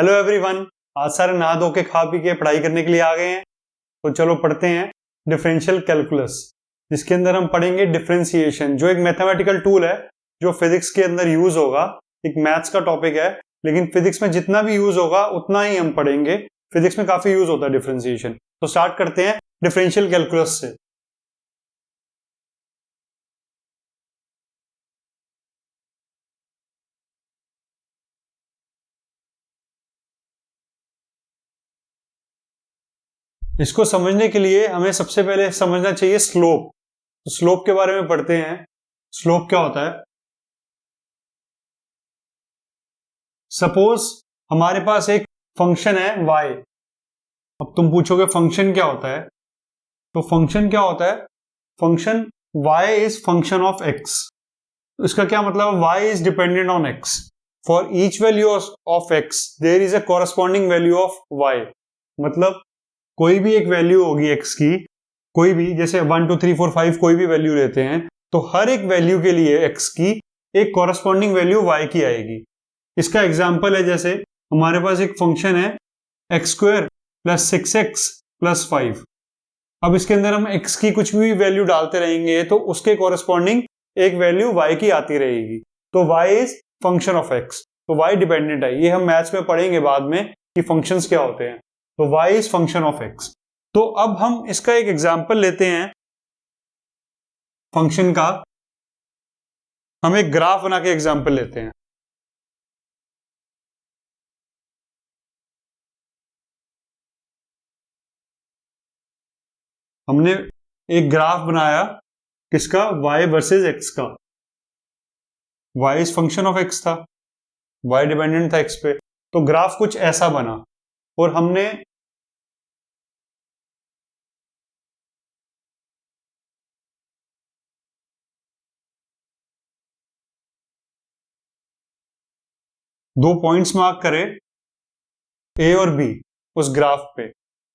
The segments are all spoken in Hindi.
हेलो एवरीवन, आज सारे नहा धो के खा पी के पढ़ाई करने के लिए आ गए हैं। तो चलो पढ़ते हैं डिफरेंशियल कैलकुलस, जिसके अंदर हम पढ़ेंगे डिफरेंशिएशन, जो एक मैथमेटिकल टूल है जो फिजिक्स के अंदर यूज होगा। एक मैथ्स का टॉपिक है, लेकिन फिजिक्स में जितना भी यूज होगा उतना ही हम पढ़ेंगे। फिजिक्स में काफी यूज होता है डिफरेंशिएशन। तो स्टार्ट करते हैं डिफरेंशियल कैलकुलस से। इसको समझने के लिए हमें सबसे पहले समझना चाहिए स्लोप। तो स्लोप के बारे में पढ़ते हैं। स्लोप क्या होता है? सपोज हमारे पास एक फंक्शन है y। अब तुम पूछोगे फंक्शन क्या होता है? तो फंक्शन क्या होता है? Function y is function of x। इसका क्या मतलब है? y is dependent on x। For each value of x there is a corresponding value of y। मतलब कोई भी एक वैल्यू होगी x की, कोई भी, जैसे 1 2 3 4 5 कोई भी वैल्यू लेते हैं, तो हर एक वैल्यू के लिए x की एक कॉरस्पॉन्डिंग वैल्यू y की आएगी। इसका एग्जाम्पल है, जैसे हमारे पास एक फंक्शन है x² + 6x + 5। अब इसके अंदर हम x की कुछ भी वैल्यू डालते रहेंगे तो उसके कॉरस्पॉन्डिंग एक वैल्यू y की आती रहेगी। तो y is function of x। तो y डिपेंडेंट है। ये हम मैथ्स में पढ़ेंगे बाद में कि फंक्शंस क्या होते हैं। तो y is function of x। तो अब हम इसका एक एग्जाम्पल लेते हैं फंक्शन का। हम एक ग्राफ बना के एग्जाम्पल लेते हैं। हमने एक ग्राफ बनाया किसका? y वर्सेस x का। y is function of x था, y डिपेंडेंट था x पे। तो ग्राफ कुछ ऐसा बना और हमने दो पॉइंट्स मार्क करे A और B उस ग्राफ पे,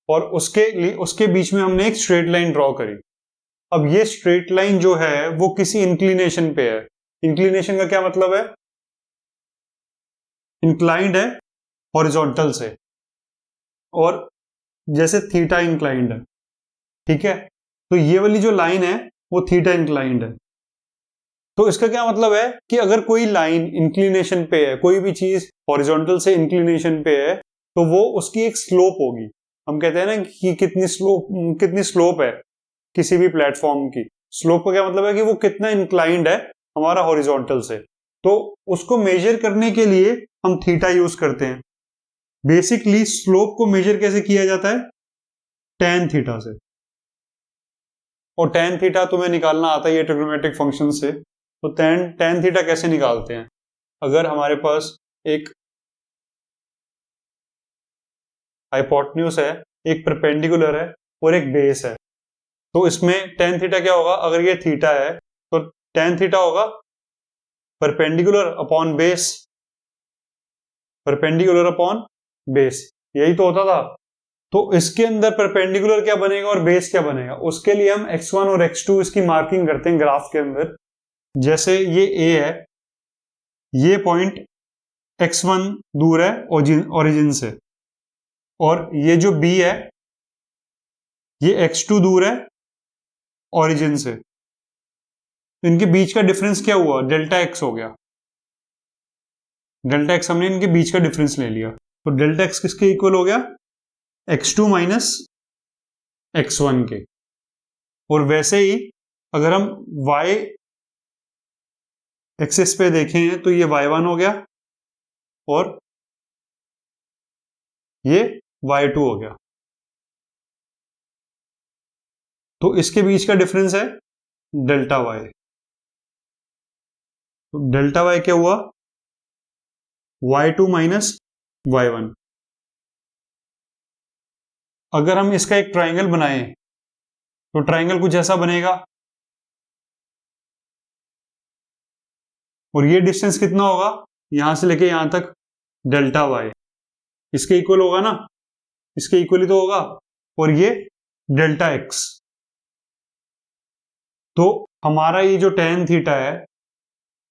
और उसके बीच में हमने एक स्ट्रेट लाइन ड्रॉ करी। अब ये स्ट्रेट लाइन जो है वो किसी इंक्लिनेशन पे है। इंक्लिनेशन का क्या मतलब है? इंक्लाइंड है हॉरिजॉन्टल से, और जैसे थीटा इंक्लाइंड है, ठीक है। तो ये वाली जो लाइन है वो थीटा इंक्लाइंड है। तो इसका क्या मतलब है कि अगर कोई लाइन इंक्लिनेशन पे है, कोई भी चीज हॉरिजॉन्टल से इंक्लिनेशन पे है, तो वो उसकी एक स्लोप होगी। हम कहते हैं ना कि कितनी स्लोप है किसी भी प्लेटफॉर्म की। स्लोप का क्या मतलब है कि वो कितना इंक्लाइंड है हमारा हॉरिजॉन्टल से। तो उसको मेजर करने के लिए हम थीटा यूज करते हैं। बेसिकली स्लोप को मेजर कैसे किया जाता है? tan थीटा से। और tan थीटा तुम्हें निकालना आता है ये ट्रिग्नोमेट्रिक फंक्शन से। तो tan थीटा कैसे निकालते हैं? अगर हमारे पास एक हाइपोटेन्यूज है, एक परपेंडिकुलर है और एक बेस है, तो इसमें tan थीटा क्या होगा? अगर ये थीटा है तो tan थीटा होगा perpendicular upon base. Perpendicular upon base, यही तो होता था। तो इसके अंदर परपेंडिकुलर क्या बनेगा और बेस क्या बनेगा? उसके लिए हम x1 और x2 इसकी मार्किंग करते हैं ग्राफ के अंदर। जैसे ये A है, ये पॉइंट x1 दूर है ओरिजिन से, और ये जो B है ये x2 दूर है ओरिजिन से। इनके बीच का डिफरेंस क्या हुआ? डेल्टा x हो गया। डेल्टा x हमने इनके बीच का डिफरेंस ले लिया। तो डेल्टा x किसके इक्वल हो गया? x2 माइनस x1 के। और वैसे ही अगर हम y एक्सिस पे देखें तो ये y1 हो गया और ये y2 हो गया। तो इसके बीच का डिफरेंस है डेल्टा y। तो डेल्टा y क्या हुआ? y2 minus y1। अगर हम इसका एक ट्राइंगल बनाएं तो ट्राइंगल कुछ ऐसा बनेगा, और ये डिस्टेंस कितना होगा? यहां से लेके यहां तक डेल्टा y इसके इक्वल होगा ना, इसके इक्वल ही तो होगा। और ये डेल्टा x। तो हमारा ये जो tan थीटा है,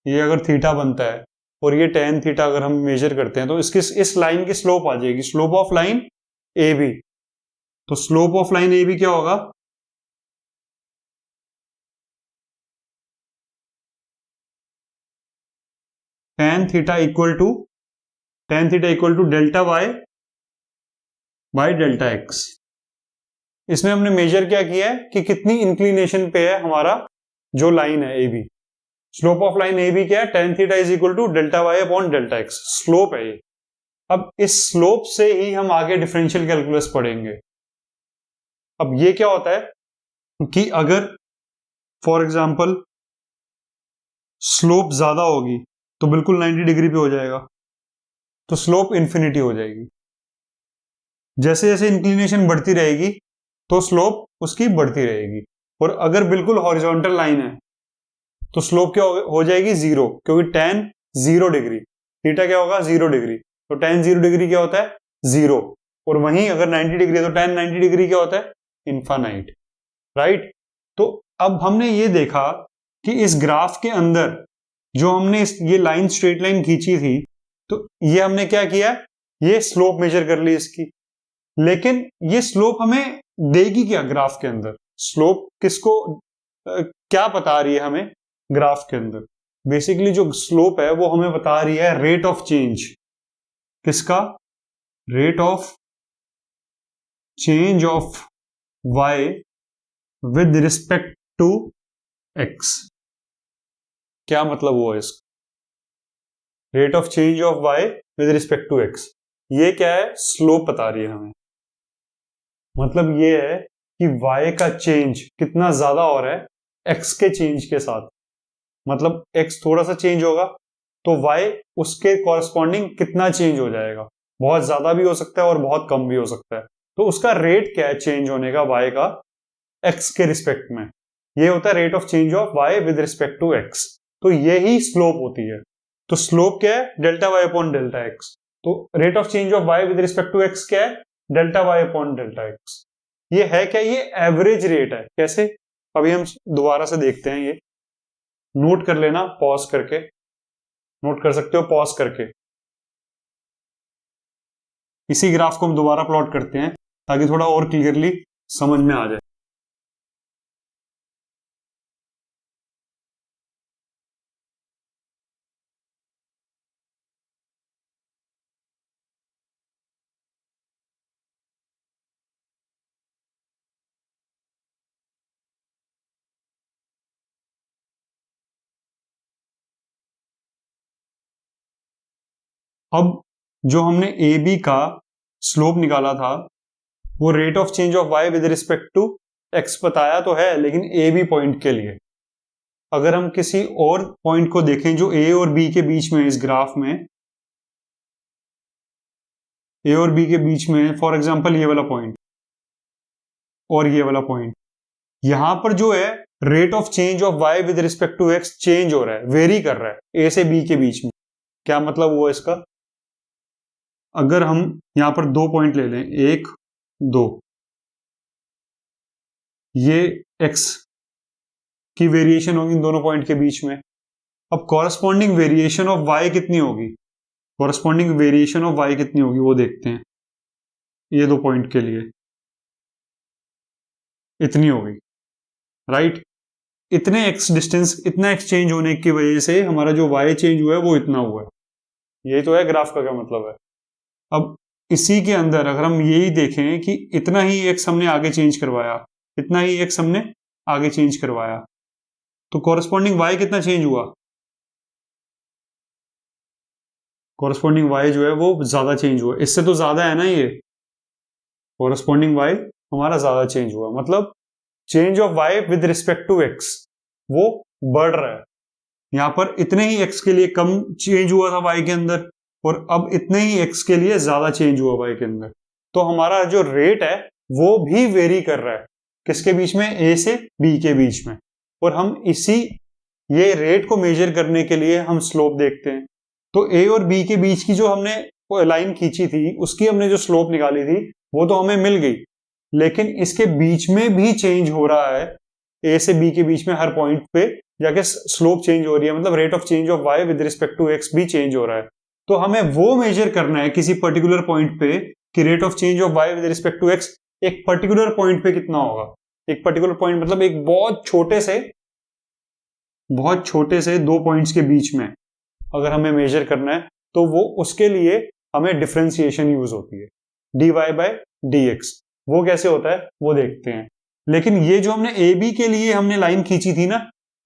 ये अगर थीटा बनता है और ये tan थीटा अगर हम मेजर करते हैं तो इसकी इस लाइन की स्लोप आ जाएगी, slope of line A B. तो slope of line A B क्या होगा, tan theta equal to delta y by delta x. इसमें हमने मेजर क्या किया है कि कितनी इंक्लिनेशन पे है हमारा जो लाइन है A B. Slope of line A B क्या है, tan theta is equal to delta y upon delta x, slope है ये। अब इस स्लोप से ही हम आगे डिफरेंशियल कैलकुलस पढ़ेंगे। अब ये क्या होता है कि अगर फॉर एग्जांपल स्लोप ज्यादा होगी तो बिल्कुल 90 डिग्री पे हो जाएगा, तो स्लोप इंफिनिटी हो जाएगी। जैसे जैसे इंक्लिनेशन बढ़ती रहेगी तो स्लोप उसकी बढ़ती रहेगी। और अगर बिल्कुल हॉरिजॉन्टल लाइन है तो स्लोप क्या हो जाएगी, जीरो, क्योंकि tan 0 डिग्री, थीटा क्या होगा 0 डिग्री, तो tan 0 डिग्री क्या होता है, जीरो। और वहीं अगर 90 डिग्री है तो tan 90 डिग्री क्या होता है, इनफाइनाइट, राइट। तो अब हमने ये देखा कि इस ग्राफ के अंदर जो हमने ये लाइन स्ट्रेट लाइन खींची थी, तो ये हमने क्या किया, ये स्लोप मेजर कर ली इसकी। लेकिन ये स्लोप हमें देगी क्या ग्राफ के अंदर, स्लोप किसको क्या बता रही है हमें ग्राफ के अंदर, बेसिकली जो स्लोप है वो हमें बता रही है रेट ऑफ चेंज, किसका, rate of change of y with respect to x। क्या मतलब हुआ इसका, rate of change of y with respect to x, ये क्या है, स्लोप बता रही है हमें। मतलब ये है कि y का चेंज कितना ज्यादा हो रहा है x के चेंज के साथ। मतलब x थोड़ा सा चेंज होगा तो y उसके कॉरस्पॉन्डिंग कितना चेंज हो जाएगा, बहुत ज्यादा भी हो सकता है और बहुत कम भी हो सकता है। तो उसका रेट क्या है चेंज होने का y का x के रिस्पेक्ट में, ये होता है rate of change of y with respect to x। तो ये ही स्लोप होती है। तो स्लोप क्या है, delta y upon delta x। तो rate of change of y with respect to x क्या है, delta y upon delta x। ये है क्या, ये एवरेज रेट है। कैसे, अभी हम दोबारा से देखते हैं, ये नोट कर लेना, पॉज करके नोट कर सकते हो, पॉज करके। इसी ग्राफ को हम दोबारा प्लॉट करते हैं ताकि थोड़ा और क्लियरली समझ में आ जाए। अब जो हमने ए बी का स्लोप निकाला था वो rate of change of y with respect to x बताया तो है, लेकिन ए बी पॉइंट के लिए। अगर हम किसी और पॉइंट को देखें जो a और b के बीच में, इस ग्राफ में a और b के बीच में, फॉर एग्जांपल ये वाला पॉइंट और ये वाला पॉइंट, यहां पर जो है rate of change of y with respect to x change हो रहा है, वेरी कर रहा है a से b के बीच में। क्या मतलब हुआ इसका, अगर हम यहां पर दो पॉइंट ले लें, 1 2, ये x की वेरिएशन होगी इन दोनों पॉइंट के बीच में। अब कॉरस्पॉन्डिंग वेरिएशन ऑफ y कितनी होगी, कॉरस्पॉन्डिंग वेरिएशन ऑफ y कितनी होगी वो देखते हैं। ये दो पॉइंट के लिए इतनी होगी, राइट। इतने x डिस्टेंस, इतना एक्सचेंज होने की वजह से हमारा जो y चेंज हुआ है वो इतना हुआ है। यही तो है ग्राफ का क्या मतलब है। अब इसी के अंदर अगर हम यही देखें कि इतना ही x हमने आगे चेंज करवाया, इतना ही x हमने आगे चेंज करवाया, तो कॉरस्पॉन्डिंग y कितना चेंज हुआ, कॉरस्पॉन्डिंग y जो है वो ज्यादा चेंज हुआ, इससे तो ज्यादा है ना, ये कॉरस्पॉन्डिंग y हमारा ज्यादा चेंज हुआ। मतलब change of y with respect to x वो बढ़ रहा है। यहां पर इतने ही x के लिए कम चेंज हुआ था y के अंदर, और अब इतने ही x के लिए ज्यादा चेंज हुआ y के अंदर। तो हमारा जो रेट है वो भी वेरी कर रहा है, किसके बीच में, a से b के बीच में। और हम इसी ये रेट को मेजर करने के लिए हम स्लोप देखते हैं। तो a और b के बीच की जो हमने लाइन खींची थी उसकी हमने जो स्लोप निकाली थी वो तो हमें मिल गई, लेकिन इसके बीच में भी चेंज हो रहा है, ए से बी के बीच में हर पॉइंट पे जाके स्लोप चेंज हो रही है, मतलब rate of change of y with respect to x भी चेंज हो रहा है। तो हमें वो मेजर करना है किसी पर्टिकुलर पॉइंट पे कि rate of change of y with respect to x एक पर्टिकुलर पॉइंट पे कितना होगा। एक पर्टिकुलर पॉइंट मतलब एक बहुत छोटे से दो पॉइंट्स के बीच में अगर हमें मेजर करना है तो वो उसके लिए हमें डिफरेंशिएशन यूज होती है, dy बाय dx। वो कैसे होता है वो देखते हैं। लेकिन ये जो हमने ए बी के लिए हमने लाइन खींची थी ना,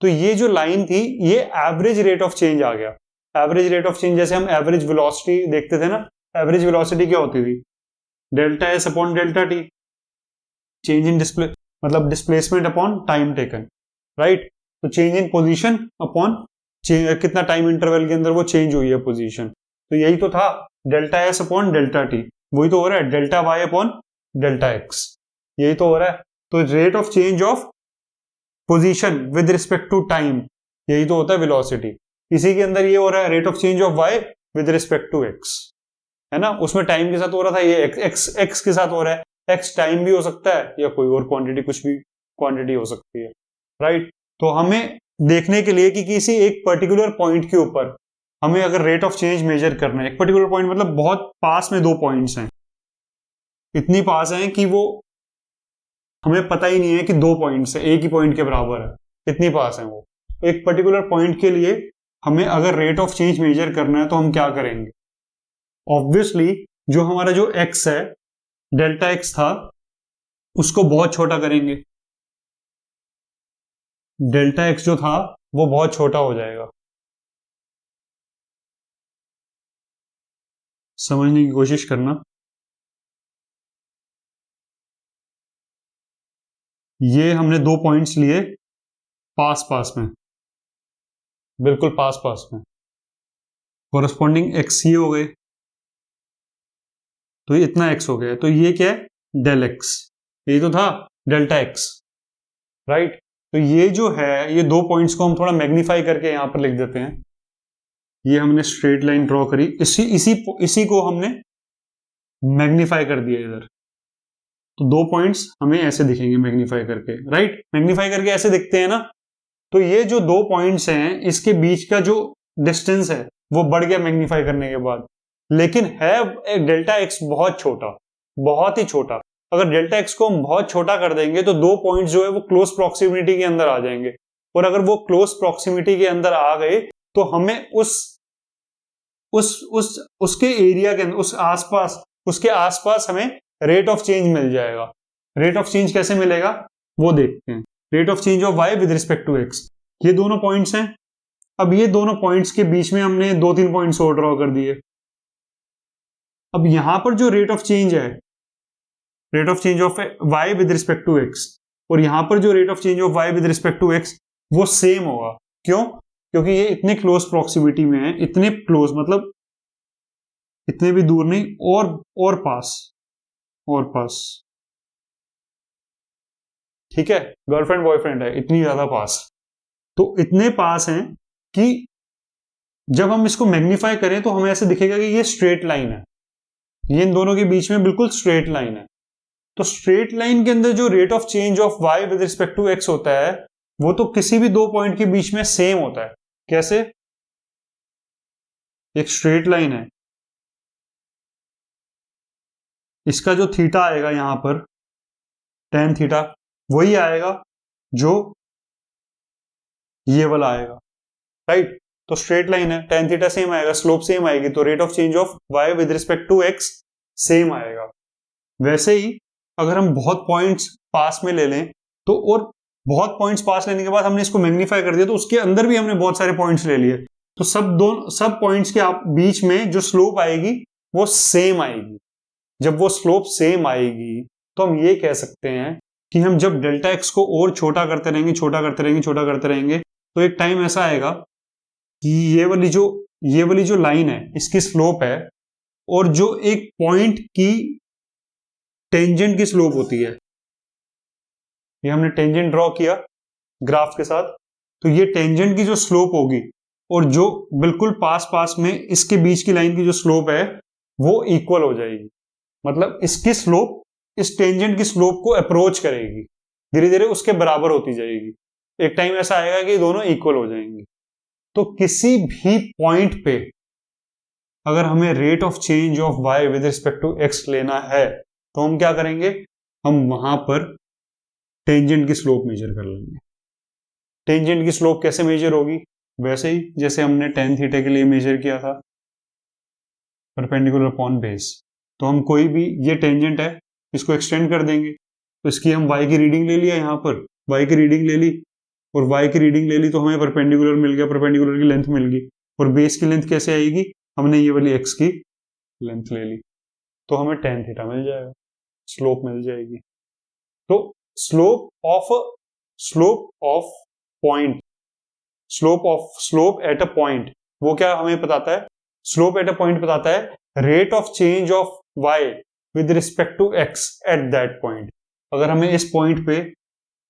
तो ये जो लाइन थी ये एवरेज रेट ऑफ चेंज आ गया। एवरेज रेट ऑफ चेंज जैसे हम एवरेज वेलोसिटी देखते थे ना, एवरेज वेलोसिटी क्या होती थी, delta S upon delta t, change in मतलब displacement upon time taken, right. तो चेंज इन पोजीशन अपॉन कितना टाइम इंटरवल के अंदर वो चेंज हुई है पोजीशन। तो यही तो था delta S upon delta T, वही तो हो रहा है delta y upon delta x, यही तो हो रहा है। तो rate of change of position with respect to time, यही तो होता है वेलोसिटी। इसी के अंदर ये हो रहा है rate of change of y with respect to x, है ना। उसमें टाइम के साथ हो रहा था, ये एक्स के साथ हो रहा है। एक्स टाइम भी हो सकता है या कोई और क्वांटिटी, कुछ भी क्वांटिटी हो सकती है, राइट। तो हमें देखने के लिए कि किसी एक पर्टिकुलर पॉइंट के ऊपर हमें अगर रेट ऑफ चेंज मेजर करना है, एक पर्टिकुलर पॉइंट मतलब बहुत पास में दो पॉइंट्स हैं, इतनी पास हैं कि वो हमें पता ही नहीं है कि दो पॉइंट्स हैं, एक ही पॉइंट के बराबर है, इतनी पास है वो। एक पर्टिकुलर पॉइंट के लिए हमें अगर रेट ऑफ चेंज मेजर करना है तो हम क्या करेंगे, ऑब्वियसली जो हमारा जो एक्स है डेल्टा एक्स था उसको बहुत छोटा करेंगे, डेल्टा एक्स जो था वो बहुत छोटा हो जाएगा। समझने की कोशिश करना, ये हमने दो पॉइंट्स लिए पास पास में, बिल्कुल पास पास में, कोरस्पॉन्डिंग एक्स ये हो गए, तो ये इतना एक्स हो गया। तो ये क्या है, डेल एक्स, ये तो था डेल्टा एक्स, राइट। तो ये जो है ये दो पॉइंट्स को हम थोड़ा मैग्नीफाई करके यहां पर लिख देते हैं। ये हमने स्ट्रेट लाइन ड्रॉ करी, इसी को हमने मैग्नीफाई कर दिया इधर। तो दो पॉइंट्स हमें ऐसे दिखेंगे मैग्नीफाई करके, राइट। मैग्नीफाई करके ऐसे दिखते हैं ना। तो ये जो दो पॉइंट्स हैं इसके बीच का जो डिस्टेंस है वो बढ़ गया मैग्नीफाई करने के बाद, लेकिन है एक डेल्टा एक्स बहुत छोटा, बहुत ही छोटा। अगर डेल्टा एक्स को हम बहुत छोटा कर देंगे तो दो पॉइंट्स जो है वो क्लोज प्रॉक्सिमिटी के अंदर आ जाएंगे, और अगर वो क्लोज प्रॉक्सिमिटी के अंदर आ गए तो हमें उसके एरिया के अंदर, उसके आसपास हमें रेट ऑफ चेंज मिल जाएगा। रेट ऑफ चेंज कैसे मिलेगा वो देखते हैं। Rate of change of y with respect to x, ये दोनों पॉइंट्स हैं। अब ये दोनों पॉइंट्स के बीच में हमने दो तीन पॉइंट्स और ड्रॉ कर दिए। अब यहां पर जो रेट ऑफ चेंज है, rate of change of y with respect to x, और यहां पर जो rate of change of y with respect to x वो सेम होगा। क्यों? क्योंकि ये इतने क्लोज प्रॉक्सिमिटी में है, इतने क्लोज मतलब इतने भी दूर नहीं, और पास, ठीक है। गर्लफ्रेंड बॉयफ्रेंड है, इतनी ज्यादा पास, तो इतने पास हैं कि जब हम इसको मैग्नीफाई करें तो हमें ऐसे दिखेगा कि ये स्ट्रेट लाइन है, ये इन दोनों के बीच में बिल्कुल स्ट्रेट लाइन है। तो स्ट्रेट लाइन के अंदर जो rate of change of y with respect to x होता है वो तो किसी भी दो पॉइंट के बीच में सेम होता है। कैसे? एक स्ट्रेट लाइन है, इसका जो थीटा आएगा यहां पर tan थीटा वही आएगा जो ये वाला आएगा, राइट। तो स्ट्रेट लाइन है, tan थीटा सेम आएगा, स्लोप सेम आएगी, तो rate of change of y with respect to x same आएगा। वैसे ही अगर हम बहुत पॉइंट्स पास में ले लें तो, और बहुत पॉइंट्स पास लेने के बाद हमने इसको मैग्नीफाई कर दिया तो उसके अंदर भी हमने बहुत सारे पॉइंट्स ले लिए, तो सब पॉइंट्स के बीच में जो स्लोप आएगी वो सेम आएगी। जब वो स्लोप सेम आएगी तो हम ये कह सकते हैं कि हम जब डेल्टा एक्स को और छोटा करते रहेंगे तो एक टाइम ऐसा आएगा कि ये वाली जो लाइन है इसकी स्लोप है, और जो एक पॉइंट की टेंजेंट की स्लोप होती है, ये हमने टेंजेंट ड्रॉ किया ग्राफ के साथ, तो ये टेंजेंट की जो स्लोप होगी और जो बिल्कुल पास में इसके बीच की लाइन की जो स्लोप है वो इक्वल हो जाएगी। मतलब इसकी स्लोप इस टेंजेंट की स्लोप को अप्रोच करेगी, धीरे धीरे उसके बराबर होती जाएगी। एक टाइम ऐसा आएगा कि दोनों इक्वल हो जाएंगे। तो किसी भी पॉइंट पे अगर हमें rate of change of y with respect to x लेना है तो हम क्या करेंगे, हम वहां पर टेंजेंट की स्लोप मेजर कर लेंगे। टेंजेंट की स्लोप कैसे मेजर होगी, वैसे ही जैसे हमने tan थीटा के लिए मेजर किया था, परपेंडिकुलर अपॉन बेस। तो हम कोई भी, ये टेंजेंट है, इसको एक्सटेंड कर देंगे, तो इसकी हम y की रीडिंग ले लिया, यहाँ पर y की रीडिंग ले ली और y की रीडिंग ले ली तो हमें परपेंडिकुलर मिल गया, परपेंडिकुलर की लेंथ मिल गई। और बेस की लेंथ कैसे आएगी, हमने ये वाली x की लेंथ ले ली तो हमें tan थीटा मिल जाएगा, स्लोप मिल जाएगी। तो स्लोप एट अ पॉइंट वो क्या हमें बताता है, स्लोप एट अ पॉइंट बताता है rate of change of y with respect to x at that point. अगर हमें इस पॉइंट पे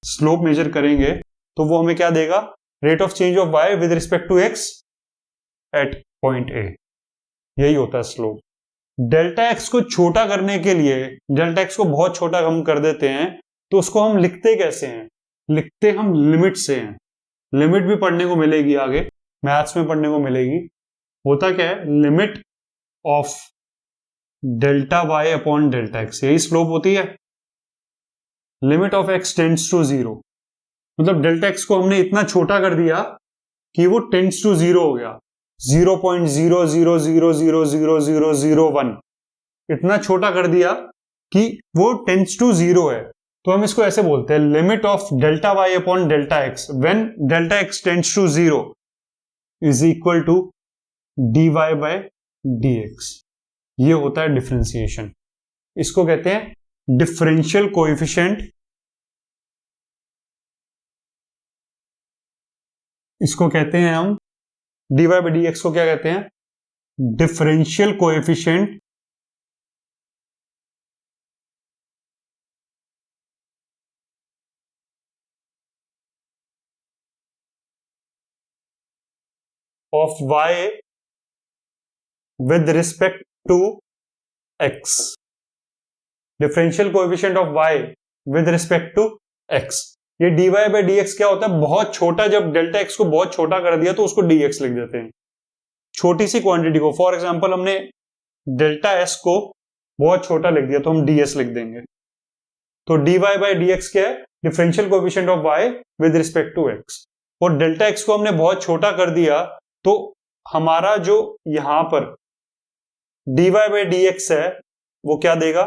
स्लोप मेजर करेंगे तो वो हमें क्या देगा, rate of change of y with respect to x at point A। यही होता है स्लोप। डेल्टा x को छोटा करने के लिए, डेल्टा x को बहुत छोटा हम कर देते हैं तो उसको हम लिखते कैसे हैं, लिखते हम लिमिट से हैं। लिमिट भी पढ़ने को मिलेगी आगे, मैथ्स में पढ़ने को मिलेगी। होता क्या है, limit of delta y upon delta x, यही स्लोप होती है। Limit of x tends to 0, मतलब डेल्टा x को हमने इतना छोटा कर दिया कि वो टेंड्स टू 0 हो गया, 0.000000001, इतना छोटा कर दिया कि वो टेंड्स टू 0 है। तो हम इसको ऐसे बोलते हैं, limit of delta y upon delta x when delta x tends to 0 is equal to dy by dx। ये होता है डिफरेंशिएशन। इसको कहते हैं डिफरेंशियल कोएफिशिएंट, इसको कहते हैं हम dy बाय dx को क्या कहते हैं, differential coefficient of y with respect to x। Differential coefficient of y with respect to x। ये dy बाय dx क्या होता है, बहुत छोटा, जब डेल्टा x को बहुत छोटा कर दिया तो उसको dx लिख देते हैं, छोटी सी क्वांटिटी को। फॉर एग्जांपल हमने डेल्टा s को बहुत छोटा लिख दिया तो हम ds लिख देंगे। तो dy बाय dx क्या है, differential coefficient of y with respect to x। और डेल्टा x को हमने बहुत छोटा कर दिया तो हमारा जो यहां पर dy बाय dx है वो क्या देगा,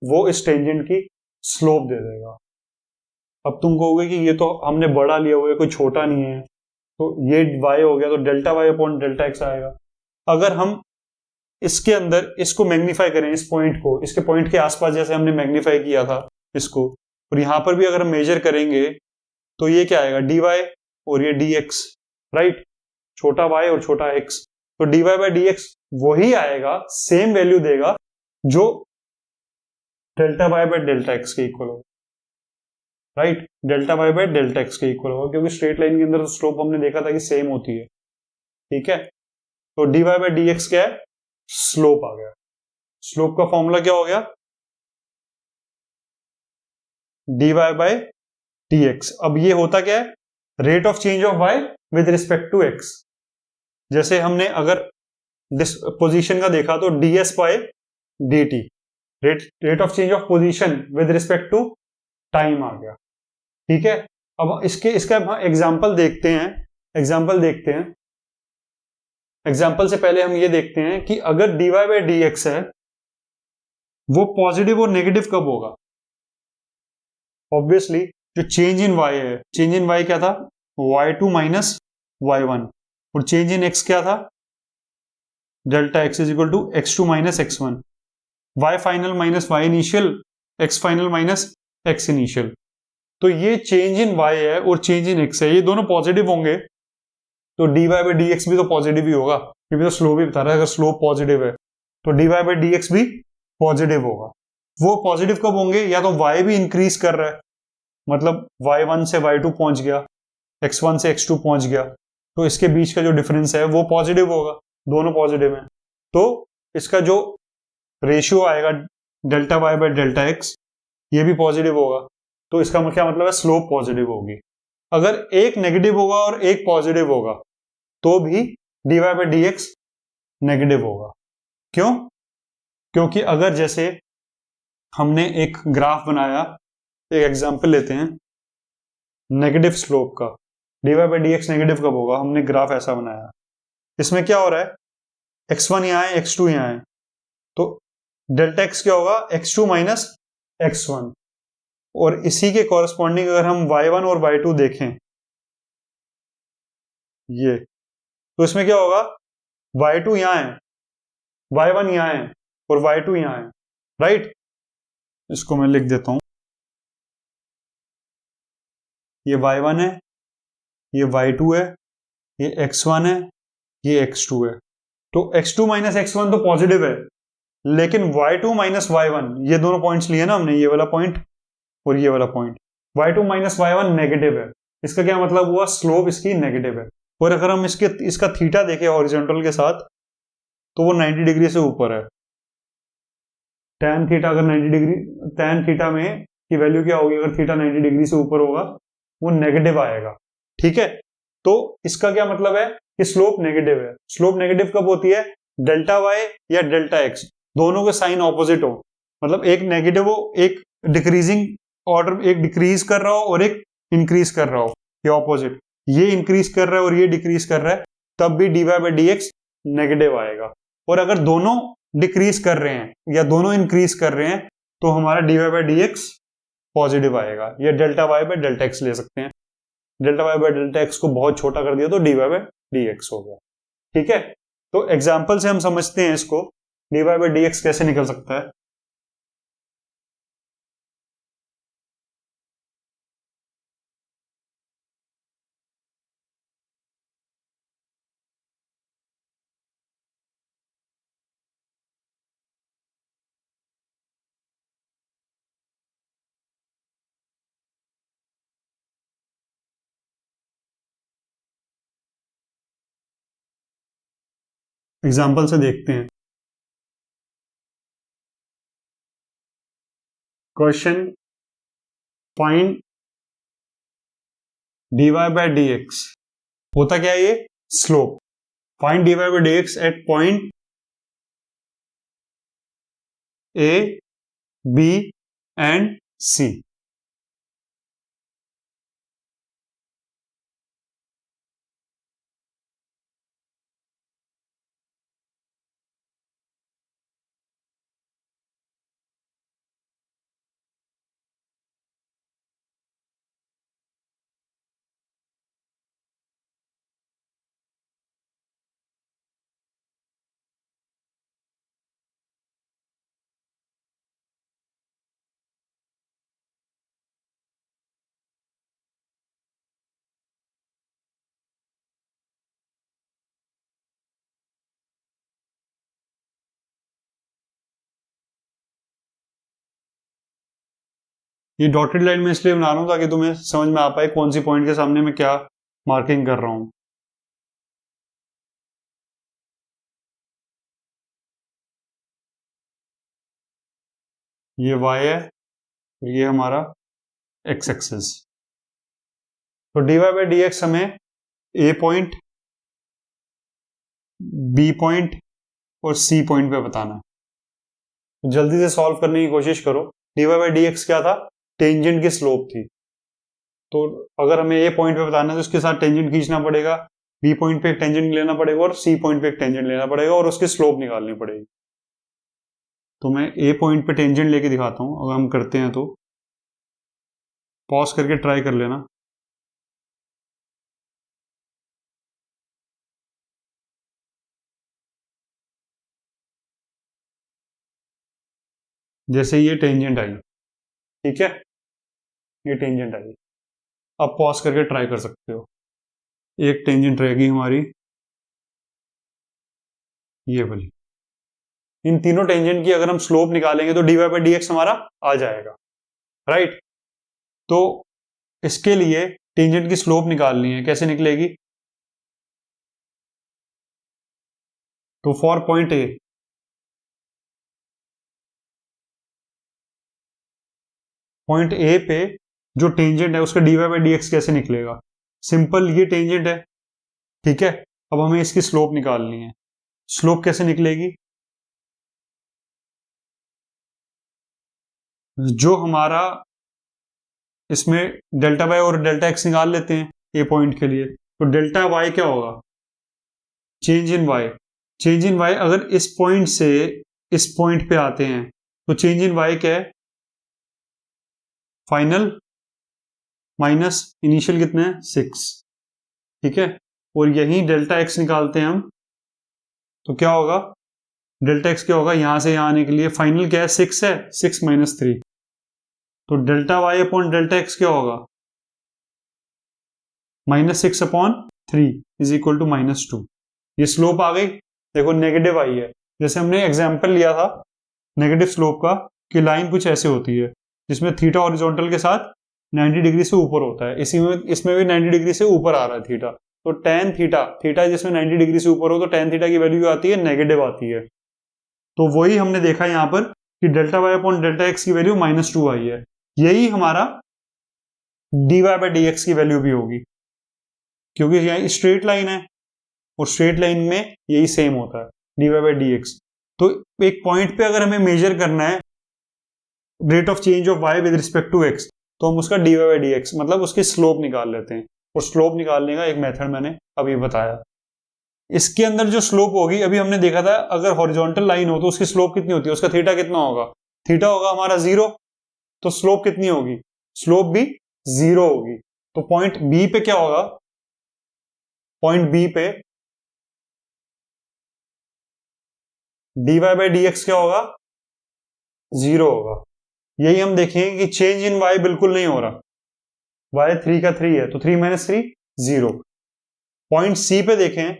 वो इस टेंजेंट की स्लोप दे देगा। अब तुम कहोगे कि ये तो हमने बड़ा लिया हुआ है, कोई छोटा नहीं है, तो ये y हो गया तो delta y upon delta x आएगा। अगर हम इसके अंदर इसको मैग्नीफाई करें, इस पॉइंट को इसके पॉइंट के आसपास जैसे हमने मैग्नीफाई किया था इसको, और यहां पर भी अगर हम मेजर करेंगे तो ये क्या आएगा, dy और ये dx, राइट, छोटा y और छोटा x। तो dy बाय dx वही आएगा, सेम वैल्यू देगा जो delta y by delta x के इक्वल होगा, right, delta y by delta x के इक्वल होगा, क्योंकि स्ट्रेट लाइन के अंदर तो स्लोप हमने देखा था कि सेम होती है, ठीक है। तो dy बाय dx क्या है, स्लोप आ गया। स्लोप का फॉर्मूला क्या हो गया, dy बाय dx। अब ये होता क्या है, rate of change of y with respect to x। जैसे हमने अगर पोजीशन का देखा तो ds by dt, rate of change of position with respect to time आ गया, ठीक है। अब इसका एग्जांपल देखते हैं, एग्जांपल से पहले हम ये देखते हैं कि अगर dy बाय dx है वो पॉजिटिव और नेगेटिव कब होगा। ऑब्वियसली जो चेंज इन y है, चेंज इन y क्या था, y2 माइनस y1, और चेंज इन x क्या था, delta x is equal to x2 minus x1, y final minus y initial, x final minus x initial. तो ये चेंज इन y है और चेंज इन x है, ये दोनों पॉजिटिव होंगे तो dy बाय dx भी तो पॉजिटिव ही होगा, क्योंकि तो स्लोप ही बता रहा है, अगर स्लोप पॉजिटिव है तो dy बाय dx भी पॉजिटिव होगा। वो पॉजिटिव कब होंगे, या तो y भी इंक्रीज कर रहा है, मतलब y1 से y2 पहुंच गया, x1 से x2 पहुंच गया, तो इसके बीच का जो डिफरेंस है वो पॉजिटिव होगा, दोनों पॉजिटिव हैं, तो इसका जो रेशियो आएगा delta y by delta x ये भी पॉजिटिव होगा। तो इसका क्या मतलब है, स्लोप पॉजिटिव होगी। अगर एक नेगेटिव होगा और एक पॉजिटिव होगा तो भी dy by d x negative होगा। क्यों? क्योंकि अगर जैसे हमने एक ग्राफ बनाया, एक एग्जांपल लेते हैं नेगेटिव स्लोप का, dy by d x negative कब होगा, हमने ग्राफ ऐसा बनाया, इसमें क्या हो रहा है, x1 यहाँ है, x2 यहाँ है, तो डेल्टा x क्या होगा, x2 माइनस x1। और इसी के कॉरस्पॉन्डिंग अगर हम y1 और y2 देखें, ये तो इसमें क्या होगा, y2 यहाँ है, y1 यहाँ है और y2 यहाँ है, राइट। इसको मैं लिख देता हूं, ये y1 है, ये y2 है, ये x1 है, ये x2 है। तो x2 माइनस x1 तो पॉजिटिव है, लेकिन y2 माइनस y1, ये दोनों पॉइंट्स लिए ना हमने, ये वाला पॉइंट और ये वाला point, y2 minus y1 negative है। इसका क्या मतलब हुआ, स्लोप इसकी नेगेटिव है। और अगर हम इसका थीटा देखें हॉरिजॉन्टल के साथ, तो वो 90 डिग्री से ऊपर है। tan थीटा अगर 90 डिग्री, tan थीटा में की वैल्यू क्या होगी, अगर थीटा 90 डिग्री से ऊपर होगा वो नेगेटिव आएगा, ठीक है। तो इसका क्या मतलब है कि स्लोप नेगेटिव है। स्लोप नेगेटिव कब होती है, डेल्टा वाई या डेल्टा एक्स दोनों के साइन ऑपोजिट हो, मतलब एक नेगेटिव हो, एक डिक्रीजिंग ऑर्डर, एक डिक्रीज कर रहा हो और एक इंक्रीज कर रहा हो, ये ऑपोजिट, ये इंक्रीज कर रहा है और ये डिक्रीज कर रहा है, तब भी dy by d x negative आएगा। और अगर दोनों डिक्रीज कर रहे हैं या दोनों इंक्रीज कर रहे हैं तो हमारा dy by d x positive आएगा। या delta y by delta x ले सकते हैं, delta y by delta x को बहुत छोटा कर दिया तो dy बाई डी एक्स हो गया, ठीक है। तो एग्जाम्पल से हम समझते हैं इसको, dy बाई डी एक्स कैसे निकल सकता है। एग्जाम्पल से देखते हैं। Question, find dy by d x, होता क्या है ये, slope. Find dy by d x at point A, B and C. ये डॉटेड लाइन में इसलिए बना रहा हूं ताकि तुम्हें समझ में आ पाए कौन सी पॉइंट के सामने मैं क्या मार्किंग कर रहा हूं। ये y है, ये हमारा x एक्सिस। तो dy बाई डी एक्स हमें a पॉइंट, b पॉइंट और c पॉइंट पे बताना है। तो जल्दी से सॉल्व करने की कोशिश करो। dy बाई डी एक्स क्या था, टेंजेंट की स्लोप थी। तो अगर हमें a पॉइंट पे बताना है तो उसके साथ टेंजेंट खींचना पड़ेगा, b पॉइंट पे एक टेंजेंट लेना पड़ेगा और c पॉइंट पे एक टेंजेंट लेना पड़ेगा और उसकी स्लोप निकालनी पड़ेगी। तो मैं a पॉइंट पे टेंजेंट लेके दिखाता हूं, अगर हम करते हैं तो पॉज करके ट्राई कर लेना। जैसे ये टेंजेंट आई, ठीक है, ये टेंजेंट आई, अब पॉज करके ट्राई कर सकते हो। एक टेंजेंट रहेगी हमारी ये वाली। इन तीनों टेंजेंट की अगर हम स्लोप निकालेंगे तो dy बाई डी एक्स हमारा आ जाएगा, राइट। तो इसके लिए टेंजेंट की स्लोप निकालनी है, कैसे निकलेगी, तो for point A, point A पे जो टेंजेंट है उसका dy बाई dx कैसे निकलेगा? सिंपल, ये टेंजेंट है, ठीक है। अब हमें इसकी स्लोप निकालनी है। स्लोप कैसे निकलेगी? जो हमारा इसमें डेल्टा वाई और डेल्टा एक्स निकाल लेते हैं ए पॉइंट के लिए, तो डेल्टा वाई क्या होगा? Change in y. Change in y अगर इस पॉइंट से इस पॉइंट पे आते हैं तो चेंज इन वाई क्या है? फाइनल माइनस इनिशियल कितना है? 6, ठीक है। और यही डेल्टा एक्स निकालते हैं हम, तो क्या होगा? डेल्टा एक्स क्या होगा? यहां से यहां आने के लिए फाइनल क्या है? 6 है, 6 माइनस 3, तो delta y upon delta x क्या होगा? -6 अपॉन 3 इज इक्वल टू -2। ये स्लोप आ गई, देखो नेगेटिव आई है। जैसे हमने एग्जाम्पल लिया था नेगेटिव स्लोप का, कि लाइन कुछ ऐसे होती है जिसमें थीटा हॉरिजॉन्टल के साथ 90 डिग्री से ऊपर होता है। इसी में इसमें भी 90 डिग्री से ऊपर आ रहा है थीटा, तो टेन थीटा, थीटा जिसमें 90 डिग्री से ऊपर हो तो टेन थीटा की वैल्यू आती है नेगेटिव आती है। तो वही हमने देखा यहाँ पर कि delta y upon delta x की वैल्यू -2 आई है। यही हमारा dy बाई डी एक्स की वैल्यू भी होगी, क्योंकि यहाँ स्ट्रेट लाइन है और स्ट्रेट लाइन में यही सेम होता है, dy बाई डी एक्स। तो एक पॉइंट पे अगर हमें मेजर करना है rate of change of y with respect to x, तो हम उसका dy बाई डी एक्स मतलब उसकी स्लोप निकाल लेते हैं। और स्लोप निकालने का एक मेथड मैंने अभी बताया। इसके अंदर जो स्लोप होगी, अभी हमने देखा था अगर हॉरिजॉन्टल लाइन हो तो उसकी स्लोप कितनी होती है? उसका थीटा कितना होगा? थीटा होगा हमारा 0, तो स्लोप कितनी होगी? स्लोप भी 0 होगी। तो पॉइंट बी पे क्या होगा? पॉइंट बी पे dy बाई डी एक्स क्या होगा? 0 होगा। यही हम देखेंगे कि चेंज इन y बिल्कुल नहीं हो रहा, y 3 का 3 है, तो 3 माइनस 3 0। पॉइंट सी पे देखें,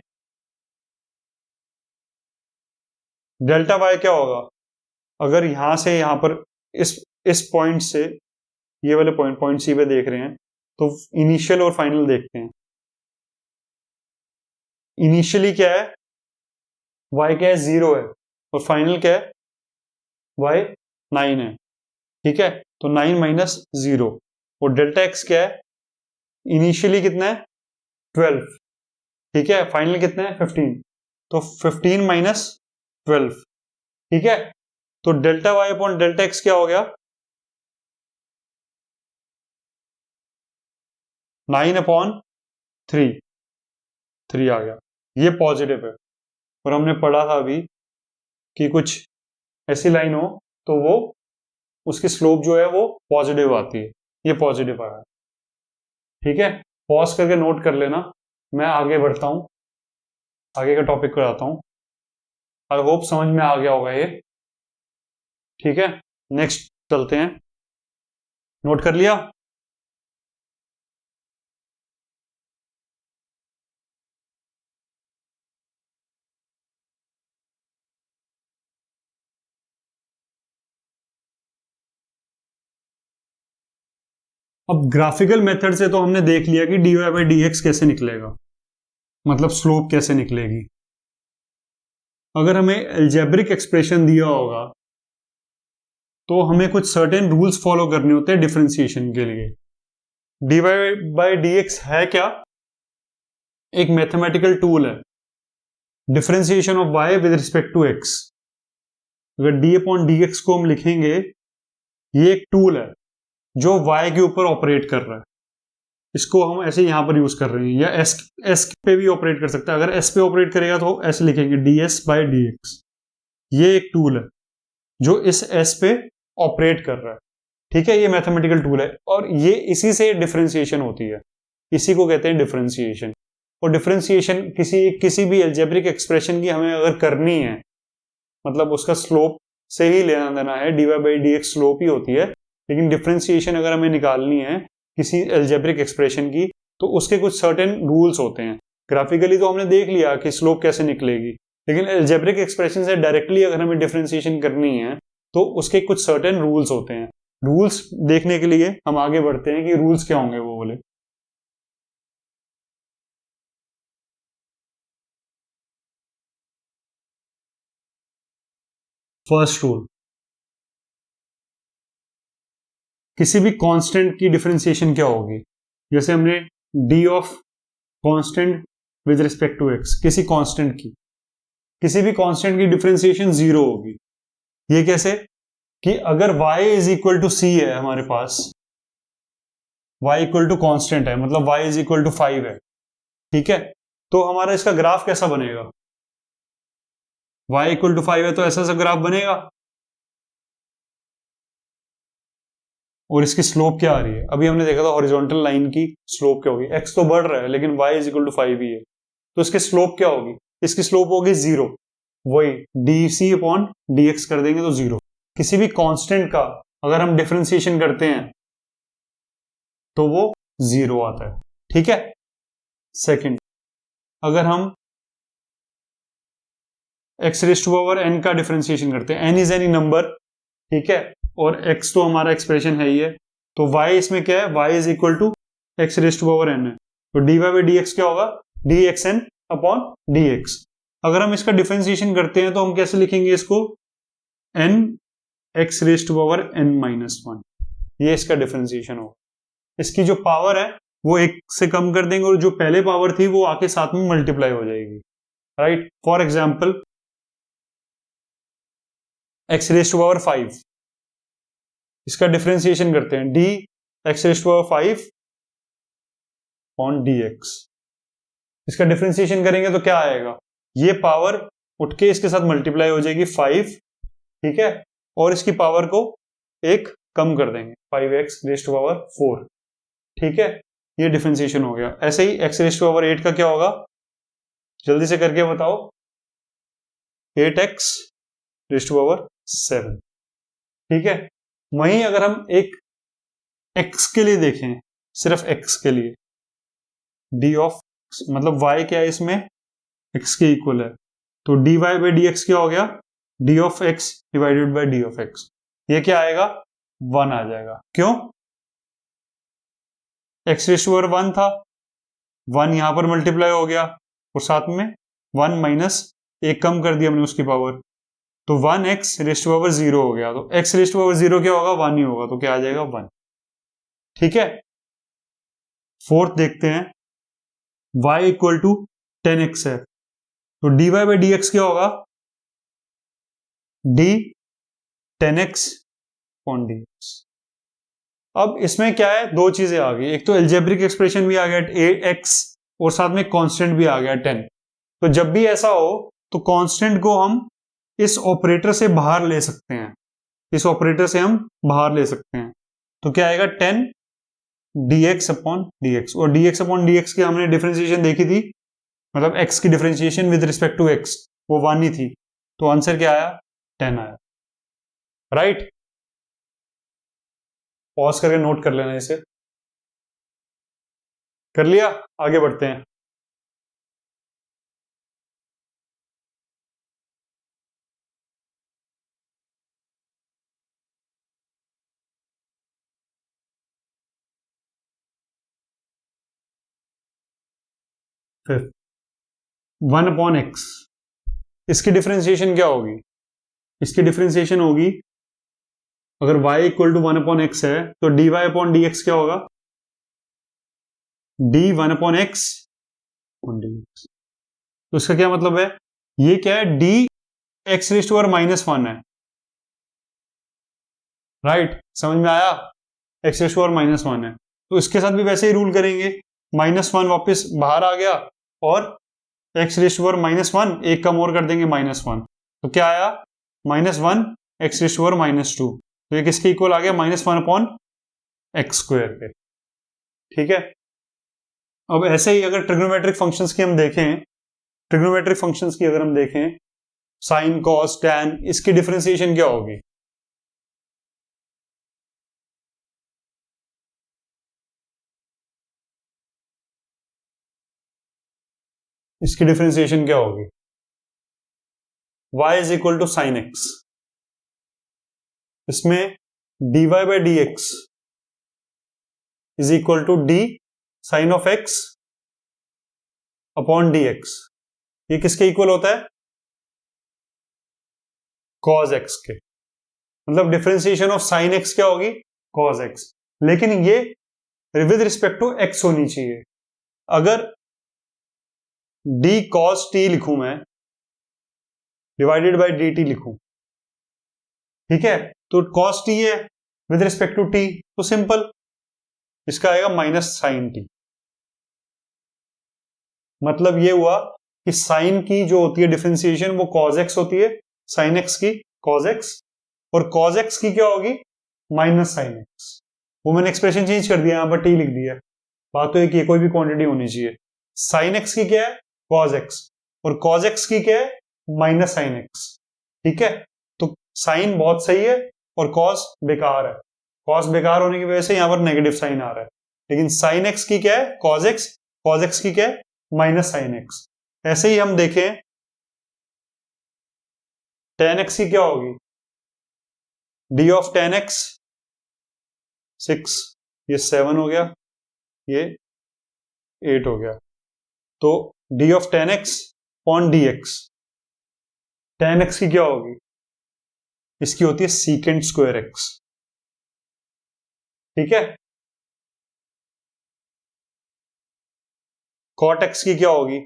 डेल्टा y क्या होगा? अगर यहां से यहां पर इस पॉइंट से ये वाले पॉइंट सी पे देख रहे हैं, तो इनिशियल और फाइनल देखते हैं। इनिशियली क्या है? y क्या है? 0 है। और फाइनल क्या है? y 9 है, ठीक है। तो 9 माइनस 0। और डेल्टा x क्या है? इनिशियली कितना है? 12, ठीक है। फाइनल कितना है? 15, तो 15 माइनस 12, ठीक है। तो delta y upon delta x क्या हो गया? 9 अपॉन 3, 3 आ गया। ये पॉजिटिव है। और हमने पढ़ा था अभी कि कुछ ऐसी लाइन हो तो वो उसकी स्लोप जो है वो पॉजिटिव आती है। ये पॉजिटिव आया, ठीक है। पॉज करके नोट कर लेना, मैं आगे बढ़ता हूं, आगे का टॉपिक को आता हूं। आई होप समझ में आ गया होगा ये, ठीक है। नेक्स्ट चलते हैं। नोट कर लिया? अब ग्राफिकल मेथड से तो हमने देख लिया कि dy बाई डी एक्स कैसे निकलेगा, मतलब स्लोप कैसे निकलेगी। अगर हमें एल्जेब्रिक एक्सप्रेशन दिया होगा तो हमें कुछ सर्टेन रूल्स फॉलो करने होते हैं डिफरेंशिएशन के लिए। dy बाई डी एक्स है क्या? एक मैथमेटिकल टूल है, differentiation of y with respect to x। अगर d अपॉन डी एक्स को हम लिखेंगे, ये एक टूल है जो y के ऊपर ऑपरेट कर रहा है। इसको हम ऐसे यहां पर यूज कर रहे हैं, या s पे भी ऑपरेट कर सकता है। अगर s पे ऑपरेट करेगा तो ऐसे लिखेंगे ds बाई डी एक्स। ये एक टूल है जो इस s पे ऑपरेट कर रहा है, ठीक है। ये मैथमेटिकल टूल है और ये इसी से डिफरेंशिएशन होती है, इसी को कहते हैं डिफरेंशिएशन। और डिफरेंशिएशन किसी भी एल्जेब्रिक एक्सप्रेशन की हमें अगर करनी है, मतलब उसका स्लोप से ही लेना देना है, dy by d x slope ही होती है। लेकिन डिफरेंशिएशन अगर हमें निकालनी है किसी एल्जेब्रिक एक्सप्रेशन की, तो उसके कुछ सर्टेन रूल्स होते हैं। ग्राफिकली तो हमने देख लिया कि स्लोप कैसे निकलेगी, लेकिन एल्जेब्रिक एक्सप्रेशन से डायरेक्टली अगर हमें डिफरेंशिएशन करनी है तो उसके कुछ सर्टेन रूल्स होते हैं। रूल्स देखने के लिए हम आगे बढ़ते हैं कि रूल्स क्या होंगे वो बोले। फर्स्ट रूल, किसी भी कांस्टेंट की डिफरेंशिएशन क्या होगी, जैसे हमने d of constant with respect to x, किसी कांस्टेंट की, किसी भी कांस्टेंट की डिफरेंशिएशन 0 होगी। ये कैसे कि अगर y इज इक्वल टू सी है हमारे पास, y इक्वल टू कांस्टेंट है, मतलब y इज इक्वल टू 5 है, ठीक है, तो हमारा इसका ग्राफ कैसा बनेगा, y इक्वल टू 5 है तो ऐसा सा ग्राफ बनेगा, और इसकी स्लोप क्या आ रही है, अभी हमने देखा था हॉरिजॉन्टल लाइन की स्लोप क्या होगी, x तो बढ़ रहा है लेकिन y इज इक्वल टू 5 ही है, तो इसकी स्लोप क्या होगी, इसकी स्लोप होगी 0, वही dc अपॉन dx कर देंगे तो 0। किसी भी कांस्टेंट का अगर हम डिफरेंशिएशन करते हैं तो वो 0 आता है, ठीक है। सेकंड, अगर हम x raise to power n का डिफरेंशिएशन करते हैं, n इज एनी नंबर, ठीक है, और x तो हमारा एक्सप्रेशन है ही है, तो y इसमें क्या है, y is equal to x raise to power n है, तो dy बाई dx क्या होगा, dxn अपॉन dx। अगर हम इसका डिफरेंशिएशन करते हैं तो हम कैसे लिखेंगे इसको, n x raise to power n minus 1, ये इसका डिफरेंशिएशन होगा। इसकी जो पावर है वो 1 से कम कर देंगे और जो पहले पावर थी वो आके साथ में मल्टीप्लाई हो जाएगी, right. For example x raise to power 5, इसका डिफरेंशिएशन करते हैं, d x raise to power 5 on dx। इसका डिफरेंशिएशन करेंगे तो क्या आएगा, ये पावर उठ के इसके साथ मल्टीप्लाई हो जाएगी 5, ठीक है, और इसकी पावर को एक कम कर देंगे 5x रेज़ टू पावर 4, ठीक है, ये डिफरेंशिएशन हो गया। ऐसे ही x रेज़ टू पावर 8 का क्या होगा, जल्दी से करके बताओ, 8x रेज़ टू पावर 7, ठीक है। वहीं अगर हम एक x के लिए देखें, सिर्फ x के लिए, d ऑफ मतलब y क्या है इसमें, x के इक्वल है, तो dy बाई dx क्या हो गया, d of x divided by d of x, ये क्या आएगा, 1 आ जाएगा। क्यों, x रेज़ टू पावर 1 था, 1 यहां पर मल्टीप्लाई हो गया और साथ में 1 माइनस एक कम कर दिया हमने उसकी पावर, तो 1x रेज़ टू पावर 0 हो गया, तो x रेज़ टू पावर 0 क्या होगा, 1 ही होगा, तो क्या आ जाएगा 1, ठीक है। फोर्थ देखते हैं, y इक्वल टू 10x है, तो dy बाई dx क्या होगा, d 10x ऑन dx। अब इसमें क्या है, दो चीजें आ गई, एक तो एल्जेब्रिक एक्सप्रेशन भी आ गया x और साथ में कांस्टेंट भी आ गया 10। तो जब भी ऐसा हो तो कांस्टेंट को हम इस ऑपरेटर से बाहर ले सकते हैं, इस ऑपरेटर से हम बाहर ले सकते हैं, तो क्या आएगा 10 dx अपॉन dx, और dx अपॉन dx की हमने डिफरेंशिएशन देखी थी, मतलब x की differentiation with respect to x वो 1 ही थी, तो आंसर क्या आया, 10 आया, राइट। पॉज करके नोट कर लेना इसे, कर लिया, आगे बढ़ते हैं। फिर 1 अपॉन एक्स, इसकी डिफरेंशिएशन क्या होगी, इसकी डिफरेंशिएशन होगी, अगर y equal to 1 upon x है तो dy अपॉन dx क्या होगा, d 1 upon x on dx। तो इसका क्या मतलब है, ये क्या है, d x raise to power minus 1 है, राइट, समझ में आया, x raise to power minus 1 है, तो इसके साथ भी वैसे ही रूल करेंगे, -1 वापस बाहर आ गया और x रेज़ टू पावर -1 एक कम और कर देंगे -1, तो क्या आया, -1 x रेज़ टू पावर -2, तो ये किसके इक्वल आ गया, -1 अपॉन एक्स स्क्वायर के, ठीक है। अब ऐसे ही अगर ट्रिग्नोमेट्रिक फंक्शंस की हम देखें, ट्रिग्नोमेट्रिक फंक्शंस की अगर हम देखें, साइन कॉस टैन, इसकी डिफरेंशिएशन क्या होगी, इसकी डिफरेंशिएशन क्या होगी, y is equal to sine x, इसमें dy by d x is equal to d sine of x upon d x, ये किसके इक्वल होता है, कॉस एक्स के, मतलब डिफरेंशिएशन ऑफ साइन एक्स क्या होगी, cos x, लेकिन ये विद रिस्पेक्ट टू x होनी चाहिए। अगर d cos t लिखूं मैं डिवाइडेड बाय dt लिखूं, ठीक है, तो cos t है विद रिस्पेक्ट टू t, तो सिंपल इसका आएगा माइनस साइन t। मतलब ये हुआ कि साइन की जो होती है डिफरेंशिएशन वो cos x होती है, साइन x की cos x, और cos x की क्या होगी, माइनस साइन x। वो मैंने एक्सप्रेशन चेंज कर दिया, यहां पर t लिख दिया। बात तो एक ये कोई भी क्वांटिटी होनी चाहिए। साइन x की क्या है, cos x, और cos x की क्या है, माइनस साइन x। ठीक है, तो साइन बहुत सही है और cos बेकार है। cos बेकार होने की वजह से यहां पर नेगेटिव साइन आ रहा है, लेकिन साइन x की क्या है, cos x की क्या है, माइनस साइन x। ऐसे ही हम देखें tan x की क्या होगी, d ऑफ tan x 6, ये 7 हो गया, ये 8 हो गया, तो d of tan x on dx, tan x की क्या होगी, इसकी होती है सीकेंट स्क्वायर x। ठीक है, cot x की क्या होगी,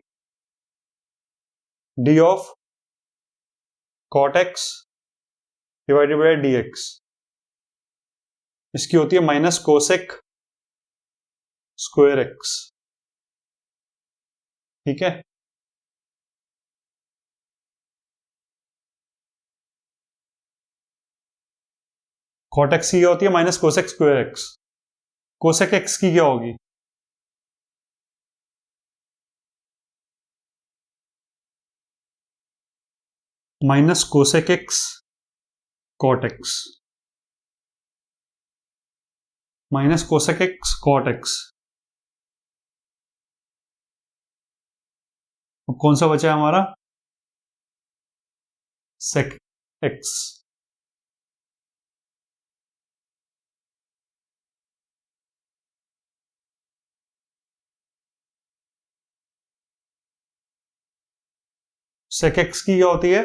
d of cot x divided by dx, इसकी होती है माइनस कोसेक स्क्वायर x। ठीक है, cot x की क्या होती है, minus cosec square x। Cosec x की क्या होगी, minus cosec x cot x, minus cosec x cot x। कौन सा बचा है हमारा, सेक x। सेक x की क्या होती है,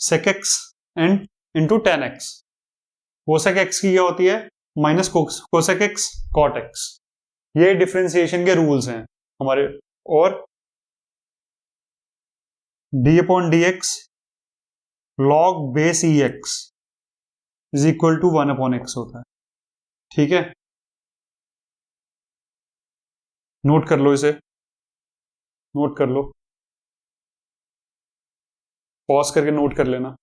sec x and into tan x. Cosec x की क्या होती है, minus cosec x cot x। ये डिफरेंशिएशन के रूल्स हैं हमारे। और d upon d x log base e x is equal to 1 upon x होता है। ठीक है, नोट कर लो, इसे नोट कर लो, पॉज करके नोट कर लेना।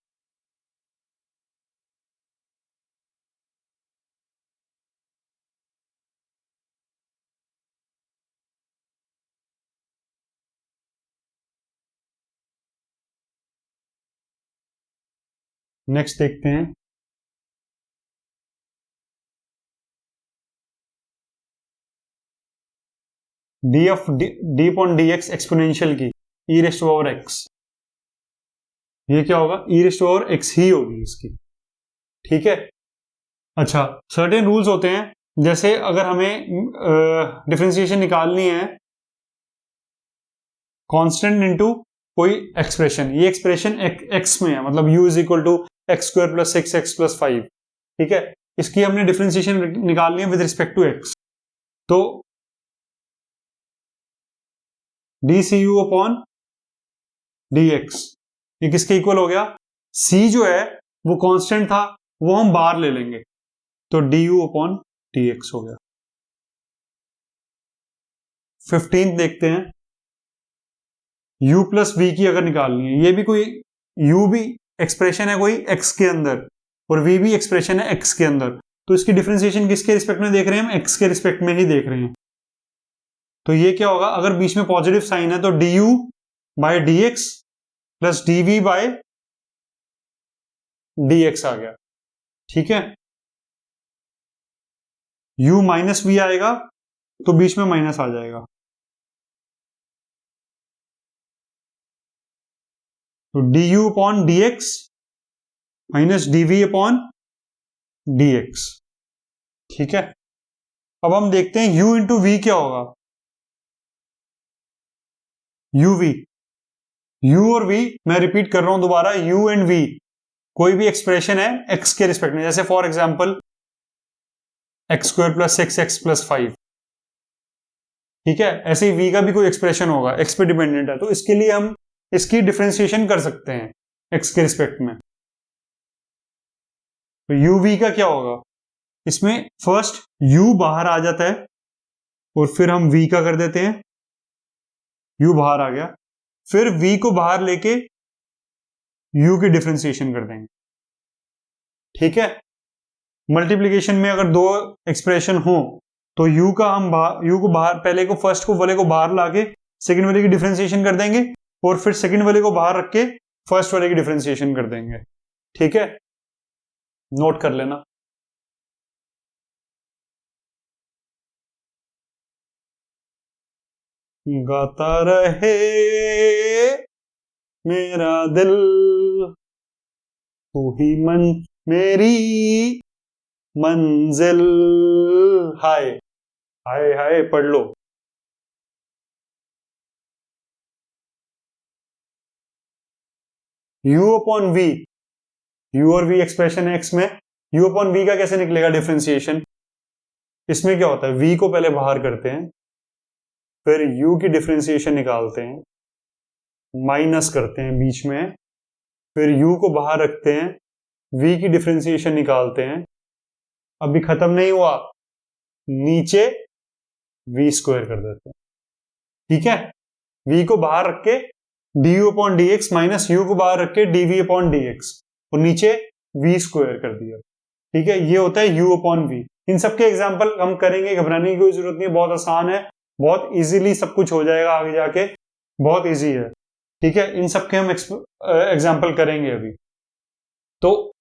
नेक्स्ट देखते हैं, D upon d x exponential की ई रेस्ट टू पावर एक्स, ये क्या होगा, ई रेस्ट टू पावर एक्स ही होगी इसकी। ठीक है, अच्छा, सर्टेन रूल्स होते हैं, जैसे अगर हमें डिफरेंशिएशन निकालनी है कांस्टेंट इनटू कोई एक्सप्रेशन, ये एक्सप्रेशन एक्स में है, मतलब u is equal to x square plus 6x plus 5। ठीक है, इसकी हमने डिफरेंशिएशन निकालनी है विद रिस्पेक्ट टू x, तो dcu अपॉन dx, ये किसके इक्वल हो गया, c जो है वो कांस्टेंट था, वो हम बाहर ले लेंगे, तो du अपॉन dx हो गया। 15 देखते हैं, u प्लस v की अगर निकालनी है, ये भी कोई u भी एक्सप्रेशन है कोई x के अंदर, और v भी एक्सप्रेशन है x के अंदर, तो इसकी डिफरेंशिएशन किसके रिस्पेक्ट में देख रहे हैं हम, x के रिस्पेक्ट में ही देख रहे हैं। तो ये क्या होगा, अगर बीच में पॉजिटिव साइन है तो du by dx plus dv by dx आ गया। ठीक है, u माइनस v आएगा तो बीच में माइनस आ जाएगा, तो du upon dx minus dv upon dx। ठीक है, अब हम देखते हैं u इंटू v क्या होगा, uv, u और v, मैं रिपीट कर रहा हूं दोबारा, u एंड v कोई भी एक्सप्रेशन है x के रिस्पेक्ट में, जैसे for example x square plus 6x plus 5। ठीक है, ऐसे ही v का भी कोई एक्सप्रेशन होगा, x पे डिपेंडेंट है, तो इसके लिए हम इसकी डिफरेंशिएशन कर सकते हैं x के रिस्पेक्ट में। तो uv का क्या होगा, इसमें फर्स्ट u बाहर आ जाता है और फिर हम v का कर देते हैं, u बाहर आ गया, फिर v को बाहर लेके u की डिफरेंशिएशन कर देंगे। ठीक है, मल्टीप्लिकेशन में अगर दो एक्सप्रेशन हो तो u का हम u को बाहर, पहले को फर्स्ट को वाले को बाहर लाके सेकंड वाले की डिफरेंशिएशन कर देंगे और फिर सेकंड वाले को बाहर रख के फर्स्ट वाले की डिफरेंशिएशन कर देंगे। ठीक है, नोट कर लेना। गाता रहे मेरा दिल, तू ही मेरी मंजिल। हाय हाय हाय, पढ़ लो। u अपॉन v, u और v एक्सप्रेशन है x में, u अपॉन v का कैसे निकलेगा डिफरेंशिएशन, इसमें क्या होता है, v को पहले बाहर करते हैं, फिर u की डिफरेंशिएशन निकालते हैं, माइनस करते हैं बीच में, फिर u को बाहर रखते हैं, v की डिफरेंशिएशन निकालते हैं, अभी खत्म नहीं हुआ, नीचे v स्क्वायर कर देते हैं। ठीक है, v को बाहर रख के du upon dx minus u को बाहर रख के dv अपॉन dx और नीचे v स्क्वायर कर दिया। ठीक है, ये होता है u अपॉन v। इन सबके एग्जाम्पल हम करेंगे, घबराने की कोई जरूरत नहीं है, बहुत आसान है, बहुत इजीली सब कुछ हो जाएगा आगे जाके, बहुत इजी है। ठीक है, इन सबके हम एग्जाम्पल करेंगे अभी। तो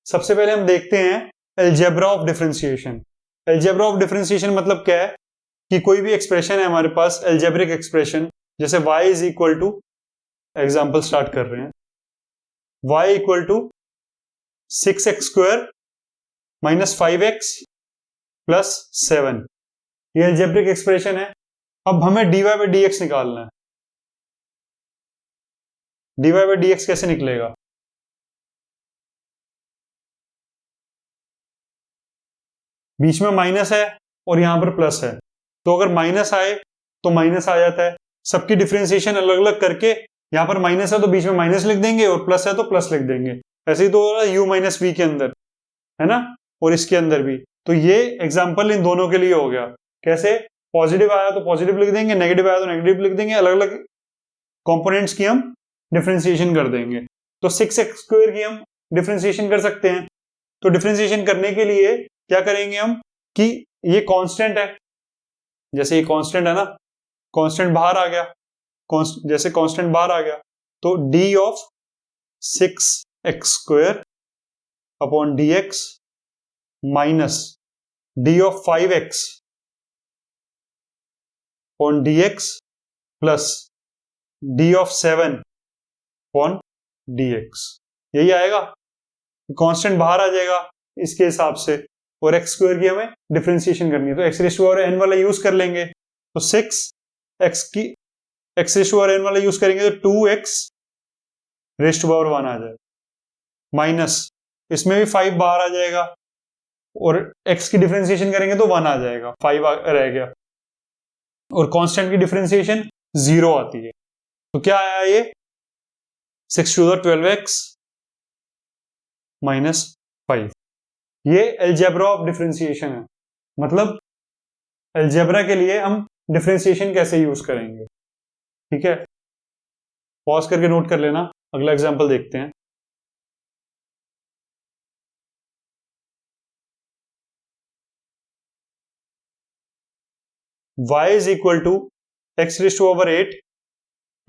सबसे पहले हम देखते हैं algebra of differentiation. Algebra of differentiation मतलब क्या है कि कोई भी एक्सप्रेशन है हमारे पास, अलजेब्रिक एक्सप्रेशन, जैसे y is equal to, example start कर रहे हैं, y इक्वल टू 6x स्क्वायर माइनस 5x प्लस 7, ये अलजेब्रिक एक्सप्रेशन है। अब हमें dy बाई dx निकालना है। dy बाई dx कैसे निकलेगा, बीच में माइनस है और यहां पर प्लस है, तो अगर माइनस आए तो माइनस आ जाता है, सबकी डिफरेंशिएशन अलग अलग करके, यहां पर माइनस है तो बीच में माइनस लिख देंगे और प्लस है तो प्लस लिख देंगे। ऐसे ही तो हो रहा है u माइनस वी के अंदर, है ना, और इसके अंदर भी। तो ये एग्जाम्पल इन दोनों के लिए हो गया। कैसे, पॉजिटिव आया तो पॉजिटिव लिख देंगे, नेगेटिव आया तो नेगेटिव लिख देंगे, अलग अलग कंपोनेंट्स की हम डिफरेंशिएशन कर देंगे। तो 6x स्क्वायर की हम डिफरेंशिएशन कर सकते हैं। तो डिफरेंशिएशन करने के लिए क्या करेंगे हम कि ये कांस्टेंट है, जैसे ये कांस्टेंट है ना, कांस्टेंट बाहर आ गया, जैसे कांस्टेंट बाहर आ गया तो d of 6x square upon dx minus d of 5x upon dx plus d of 7 upon dx, यही आएगा। कांस्टेंट बाहर आ जाएगा इसके हिसाब से, और एक्स स्क्वायर की हमें डिफरेंशिएशन करनी है तो x raise to power n वाला यूज कर लेंगे, तो 6x की x raise to power n वाला यूज करेंगे तो 2x रेज़ टू पावर 1 आ जाएगा, माइनस इसमें भी 5 बाहर आ जाएगा और x की डिफरेंशिएशन करेंगे तो 1 आ जाएगा, 5 रह गया, और कांस्टेंट की डिफरेंशिएशन 0 आती है। तो क्या आया ये 6 टू द 12x माइनस 5, ये अलजेब्रा ऑफ डिफरेंशिएशन है। मतलब अलजेब्रा के लिए हम डिफरेंशिएशन कैसे यूज करेंगे। ठीक है, पॉज करके नोट कर लेना, अगला एग्जांपल देखते हैं। y is equal to x raise to power 8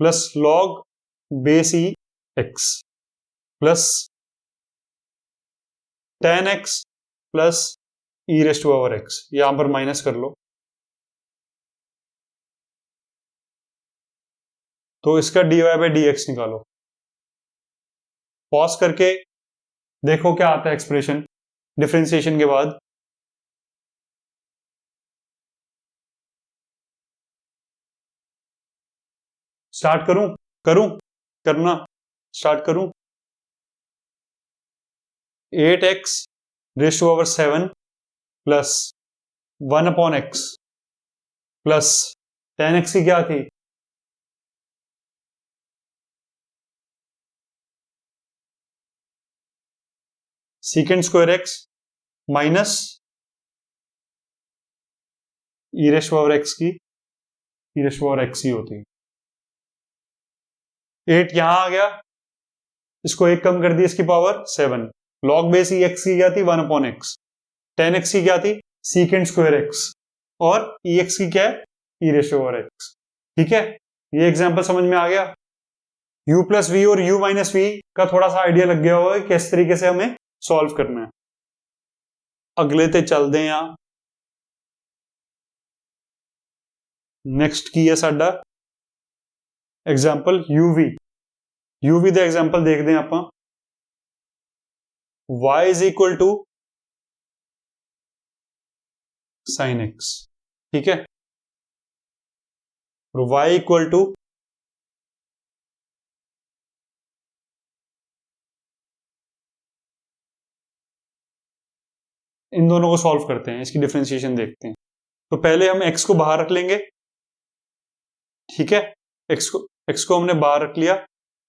plus log base e x plus 10x plus e raise to power x, यहां पर माइनस कर लो, तो इसका dy बाई dx निकालो। पॉज करके देखो क्या आता है एक्सप्रेशन डिफरेंशिएशन के बाद। स्टार्ट करूं करूं करना स्टार्ट करूं, 8x raise to power 7 plus 1/x plus tan x की क्या थी, secant square x minus e raised power x की e रेस्ट पावर x ही होती है। 8 यहां आ गया, इसको 1 कम कर दिया, इसकी power 7। log base e x की क्या थी, 1/x। tan x की क्या थी, secant स्क्वायर x, और ई एक्स की क्या है, e रेस्ट पावर x। ठीक है, ये एग्जांपल समझ में आ गया। u प्लस वी और u माइनस वी का थोड़ा सा आइडिया लग गया होगा कि किस तरीके से हमें सॉल्व करना है। अगले ते चलते हैं यहां, नेक्स्ट की है साडा एग्जाम्पल यूवी ਦਾ एग्जाम्पल देखते हैं ਆਪਾਂ। y is equal to sine x, ठीक है, और y इक्वल टू इन दोनों को सॉल्व करते हैं, इसकी डिफरेंशिएशन देखते हैं। तो पहले हम x को बाहर रख लेंगे, ठीक है, x को हमने बाहर रख लिया,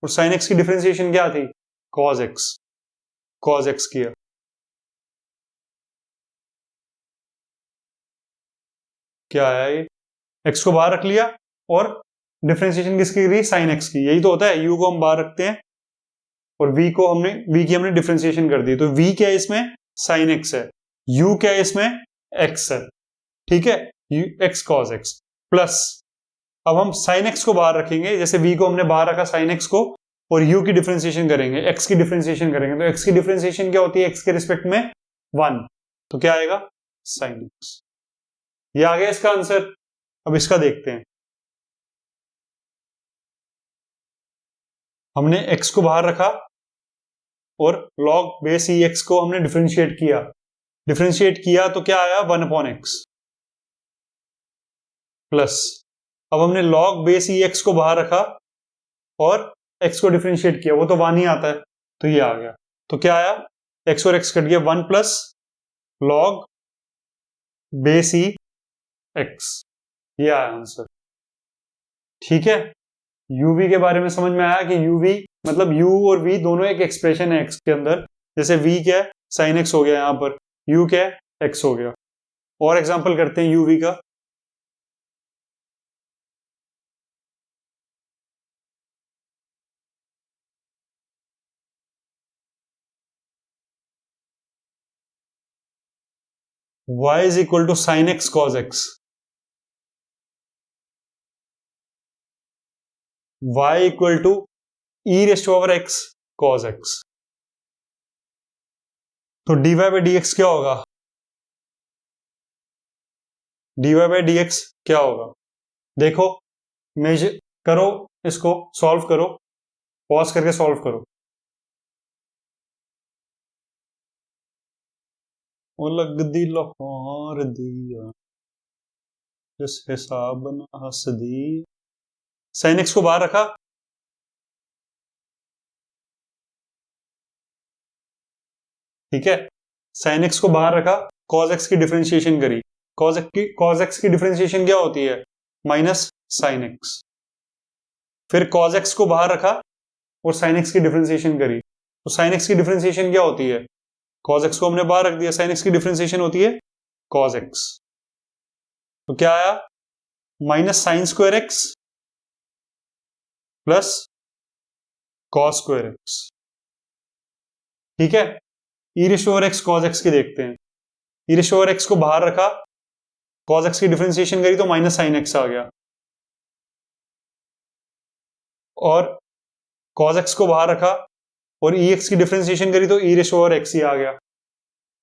और साइन x की डिफरेंशिएशन क्या थी, cos x किया। क्या है ये, x को बाहर रख लिया और डिफरेंशिएशन किसकी करी, साइन x की। यही तो होता है, u को हम बाहर रखते हैं और v की हमने डिफरेंशिएशन कर दी। तो v क्या है इसमें, साइन x है, u क्या है इसमें, x है, ठीक है, x cos x प्लस, अब हम साइन x को बाहर रखेंगे, जैसे v को हमने बाहर रखा साइन x को, और u की डिफरेंशिएशन करेंगे, x की डिफरेंशिएशन करेंगे। तो x की डिफरेंशिएशन क्या होती है, x के रिस्पेक्ट में 1, तो क्या आएगा, साइन x। ये आ गया इसका आंसर। अब इसका देखते हैं, हमने x को बाहर रखा और log बेस ई एक्स को हमने डिफरेंशिएट किया तो क्या आया, 1/x प्लस, अब हमने log बेस ई एक्स को बाहर रखा और x को डिफरेंशिएट किया, वो तो 1 ही आता है, तो ये आ गया। तो क्या आया, x और x कट गया, 1 plus log base e x, ये आया आंसर। ठीक है, uv के बारे में समझ में आया कि uv मतलब u और v दोनों एक एक्सप्रेशन है x के अंदर। जैसे v क्या है, साइन x हो गया, यहां पर u क्या है, x हो गया। और एग्जांपल करते हैं uv का, y is equal to sine x cos x, y equal to e raised power x cos x। तो dy बाई dx क्या होगा, dy बाई dx क्या होगा, देखो, मेजर करो, इसको सॉल्व करो, पॉज करके सॉल्व करो। ਉਹ ਲੱਗਦੀ ਲਾਹੌਰ ਦੀ ਆ, जिस हिसाब ना हंसदी। साइन एक्स को बाहर रखा, ठीक है, साइन एक्स को बाहर रखा, कॉज एक्स की डिफरेंशिएशन करी, कॉज एक्स की डिफरेंशिएशन क्या होती है, माइनस साइन एक्स। फिर कॉज एक्स को बाहर रखा और साइन एक्स की डिफरेंशिएशन करी, तो साइन एक्स की डिफरेंशिएशन क्या होती है, कॉज एक्स को हमने बाहर रख दिया, साइन एक्स की डिफरेंशिएशन होती है कॉज एक्स। तो क्या आया, minus sine square x plus cos square x. ठीक है, e raised over x cos x की देखते हैं। ई रेस्ट ओवर एक्स को बाहर रखा, कॉज एक्स की डिफरेंशिएशन करी तो माइनस साइन एक्स आ गया, और कॉज एक्स को बाहर रखा और ई एक्स की डिफरेंशिएशन करी तो ई रेस्ट ओवर एक्स ही आ गया।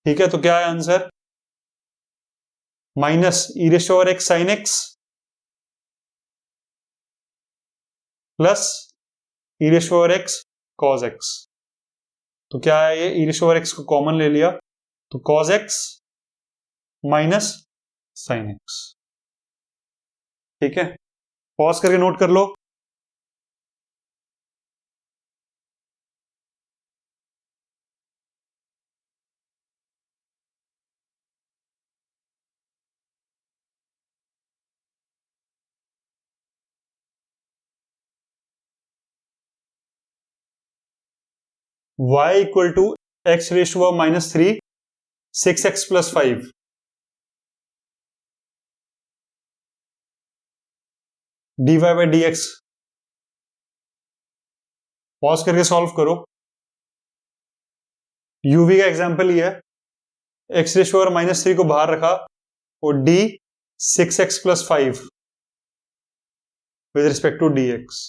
ठीक है, तो क्या है answer, minus e raised over x sine x plus e raised over x cos x. तो क्या है ये, ई रेस्ट ओवर एक्स को कॉमन ले लिया, तो cos x minus sine x. ठीक है, पॉज करके नोट कर लो। y equal to x raise to power minus 3 6x plus 5 dy by d x. Pause करके सॉल्व करो। uv का एग्जांपल ये है, x raise to power minus 3 को बाहर रखा और d 6x plus 5 with respect to dx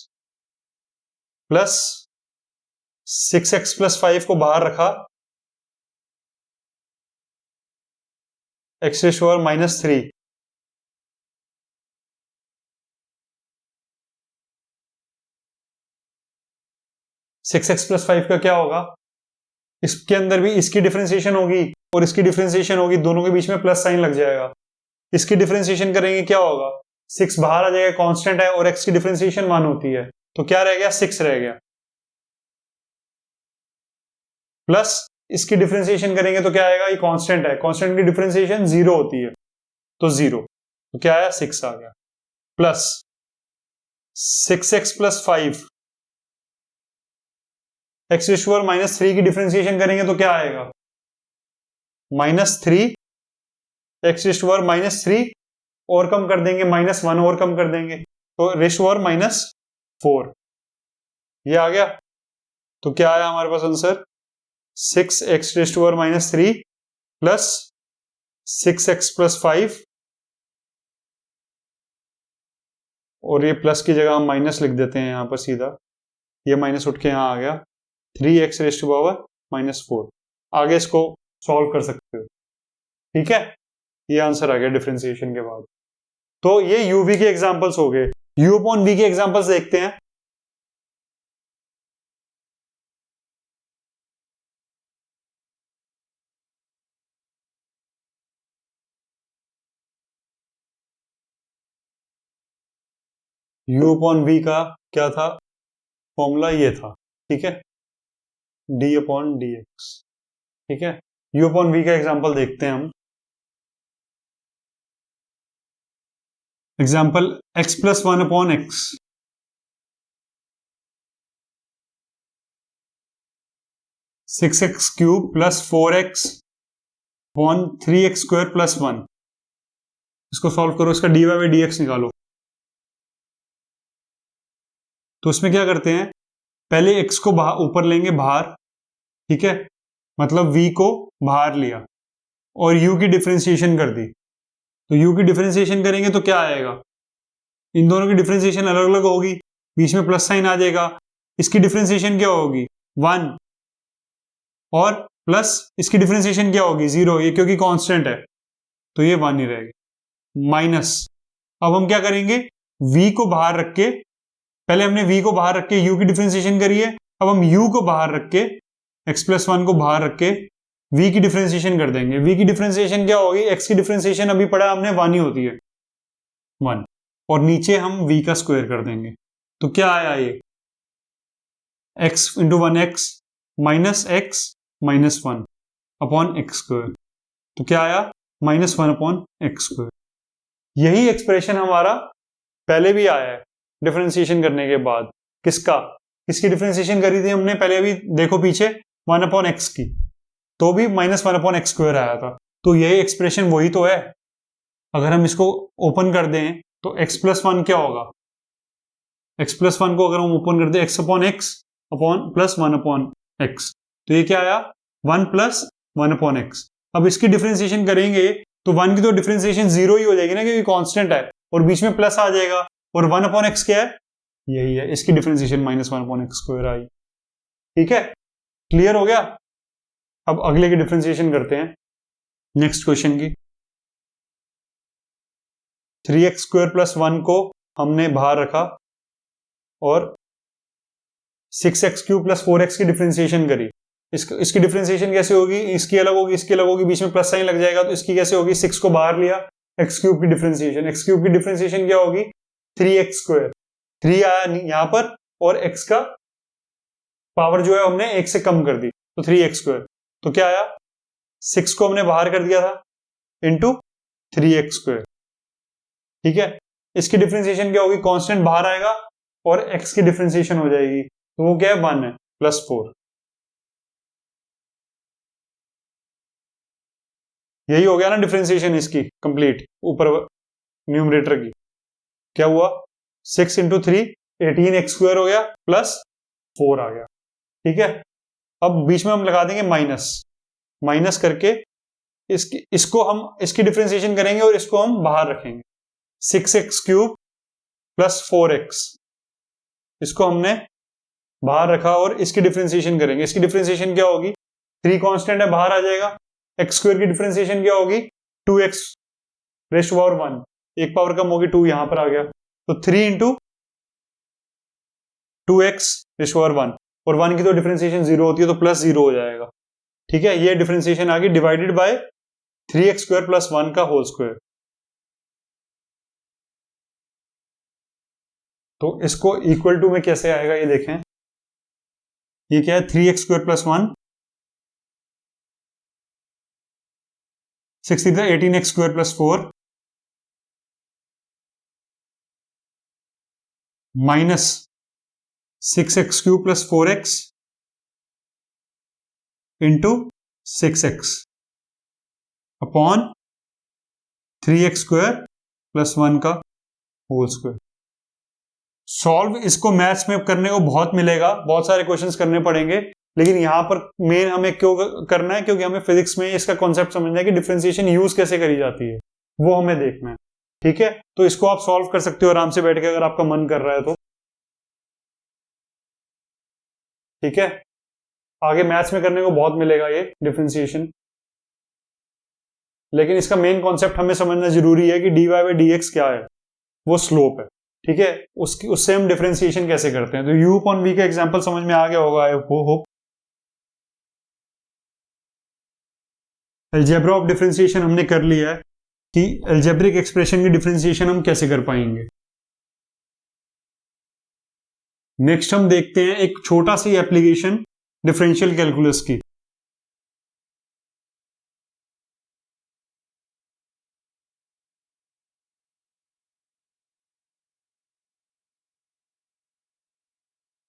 plus 6x plus 5 को बाहर रखा, x raise to power minus 3 6x plus 5 का क्या होगा, इसके अंदर भी इसकी डिफरेंशिएशन होगी और इसकी डिफरेंशिएशन होगी, दोनों के बीच में प्लस साइन लग जाएगा। इसकी डिफरेंशिएशन करेंगे क्या होगा, 6 बाहर आ जाएगा, कांस्टेंट है और x की डिफरेंशिएशन 1 होती है, तो क्या रह गया 6 रह गया, प्लस इसकी डिफरेंशिएशन करेंगे तो क्या आएगा, ये कांस्टेंट है, कांस्टेंट की डिफरेंशिएशन 0 होती है तो 0, तो क्या आया 6 आ गया, plus 6x plus 5 x raise to power minus 3 की डिफरेंशिएशन करेंगे तो क्या आएगा, -3 एक्स रेज़ टू पावर -3 और कम कर देंगे, -1 और कम कर देंगे तो रेज़ टू पावर -4 ये आ गया। तो क्या आया हमारे पास answer, 6x raise to power -3 plus 6x plus 5 और ये प्लस की जगह हम माइनस लिख देते हैं यहां पर सीधा, ये माइनस उठ के यहां आ गया, 3x रेज़ टू पावर -4। आगे इसको सॉल्व कर सकते हो, ठीक है, ये आंसर आ गया डिफरेंशिएशन के बाद। तो ये uv के एग्जांपल्स हो गए। u अपॉन v के एग्जांपल्स देखते हैं। u अपॉन v का क्या था, फॉर्मूला ये था, ठीक है, d अपॉन dx, ठीक है। u अपॉन v का एग्जांपल देखते हैं हम। Example x plus 1 upon x, six x cube plus 4x upon 3x square plus 1, इसको सॉल्व करो, इसका dy बाई dx निकालो। तो इसमें क्या करते हैं, पहले x को ऊपर लेंगे बाहर, ठीक है, मतलब v को बाहर लिया और u की डिफरेंशिएशन कर दी, तो u की डिफरेंशिएशन करेंगे तो क्या आएगा, इन दोनों की डिफरेंशिएशन अलग अलग होगी, बीच में प्लस साइन आ जाएगा, इसकी डिफरेंशिएशन क्या होगी 1 और प्लस इसकी डिफरेंशिएशन क्या होगी 0, ये क्योंकि कांस्टेंट है तो ये 1 ही रहेगा, माइनस। अब हम क्या करेंगे, v को बाहर रख के, पहले हमने v को बाहर रख के u की डिफरेंशिएशन करी है, अब हम u को बाहर रख के x प्लस 1 को बाहर रख के v की डिफरेंशिएशन कर देंगे। v की डिफरेंशिएशन क्या होगी, x की डिफरेंशिएशन अभी पढ़ा हमने 1 ही होती है, 1, और नीचे हम v का स्क्वायर कर देंगे, तो क्या आया ये x into 1x minus x minus 1 upon x square, तो क्या आया -1 अपॉन एक्स स्क्वायर। यही एक्सप्रेशन हमारा पहले भी आया है डिफरेंशिएशन करने के बाद, किसकी डिफरेंशिएशन करी थी हमने पहले, अभी देखो पीछे 1 अपॉन एक्स की, तो भी -1 अपॉन एक्स स्क्वायर आया था, तो यही एक्सप्रेशन वही तो है। अगर हम इसको ओपन कर दें तो x प्लस 1 क्या होगा, x प्लस 1 को अगर हम ओपन कर दें x upon x upon plus 1 upon x, तो ये क्या आया 1 प्लस 1 अपॉन एक्स। अब इसकी डिफरेंशिएशन करेंगे तो 1 की तो डिफरेंशिएशन 0 ही हो जाएगी ना, क्योंकि कांस्टेंट है, और बीच में प्लस आ जाएगा, और 1 अपॉन एक्स क्या है, यही है, इसकी डिफरेंशिएशन -1 अपॉन एक्स स्क्वायर आई, ठीक है, क्लियर हो गया। अब अगले की डिफरेंशिएशन करते हैं, नेक्स्ट क्वेश्चन की। 3x स्क्वायर प्लस 1 को हमने बाहर रखा और 6x क्यूब प्लस 4x की डिफरेंशिएशन करी, इसकी डिफरेंशिएशन कैसे होगी, इसकी अलग होगी, इसकी अलग होगी, बीच में प्लस साइन लग जाएगा, तो इसकी कैसे होगी, 6 को बाहर लिया, x क्यूब की डिफरेंशिएशन, x क्यूब की डिफरेंशिएशन क्या होगी 3x स्क्वायर, 3 आया यहां पर और x का पावर जो है हमने 1 से कम कर दी, तो 3x स्क्वायर, तो क्या आया 6 को हमने बाहर कर दिया था इंटू 3x स्क्वायर, ठीक है। इसकी डिफरेंशिएशन क्या होगी, कांस्टेंट बाहर आएगा और x की डिफरेंशिएशन हो जाएगी, तो वो क्या है 1 है प्लस 4, यही हो गया ना डिफरेंशिएशन इसकी कंप्लीट, ऊपर न्यूमरेटर की। क्या हुआ, 6 इंटू 3 18x² हो गया प्लस 4 आ गया। ठीक है, अब बीच में हम लगा देंगे माइनस करके इसको हम इसकी डिफरेंशिएशन करेंगे और इसको हम बाहर रखेंगे। 6x³ प्लस 4x, इसको हमने बाहर रखा और इसकी डिफरेंशिएशन करेंगे। इसकी डिफरेंशिएशन क्या होगी, 3 कांस्टेंट है, बाहर आ जाएगा। x² की डिफरेंशिएशन क्या होगी, 2x रेज़ टू पावर 1, एक पावर कम होगी 2, यहां पर आ गया, तो 3 into 2x rays to power 1, और 1 की तो डिफरेंशिएशन 0 होती है, तो प्लस 0 हो जाएगा। ठीक है, ये डिफरेंशिएशन आ गई डिवाइडेड बाय 3x² प्लस 1 का होल स्क्वायर। तो इसको इक्वल टू में कैसे आएगा ये देखें। ये क्या है, 3x² plus 1, 6 18x² plus 4 minus 6x³ plus 4x into 6x upon 3x² plus 1 का होल स्क्वायर। सॉल्व इसको मैथ्स में करने को बहुत मिलेगा, बहुत सारे क्वेश्चंस करने पड़ेंगे, लेकिन यहां पर मेन हमें क्यों करना है, क्योंकि हमें फिजिक्स में इसका कॉन्सेप्ट समझना है कि डिफरेंशिएशन यूज कैसे करी जाती है, वो हमें देखना है। ठीक है, तो इसको आप सॉल्व कर सकते हो आराम से बैठ के, अगर आपका मन कर रहा है तो। ठीक है, आगे मैथ्स में करने को बहुत मिलेगा ये डिफरेंशिएशन, लेकिन इसका मेन कॉन्सेप्ट हमें समझना जरूरी है कि dy/dx क्या है, वो स्लोप है। ठीक है, उससे हम डिफरेंशिएशन कैसे करते हैं। तो u upon v का एग्जांपल समझ में आ गया होगा, I hope. Algebra of differentiation हमने कर लिया है कि अलजेब्रिक एक्सप्रेशन की डिफरेंशिएशन हम कैसे कर पाएंगे। नेक्स्ट हम देखते हैं एक छोटा सी एप्लीकेशन डिफरेंशियल कैलकुलस की।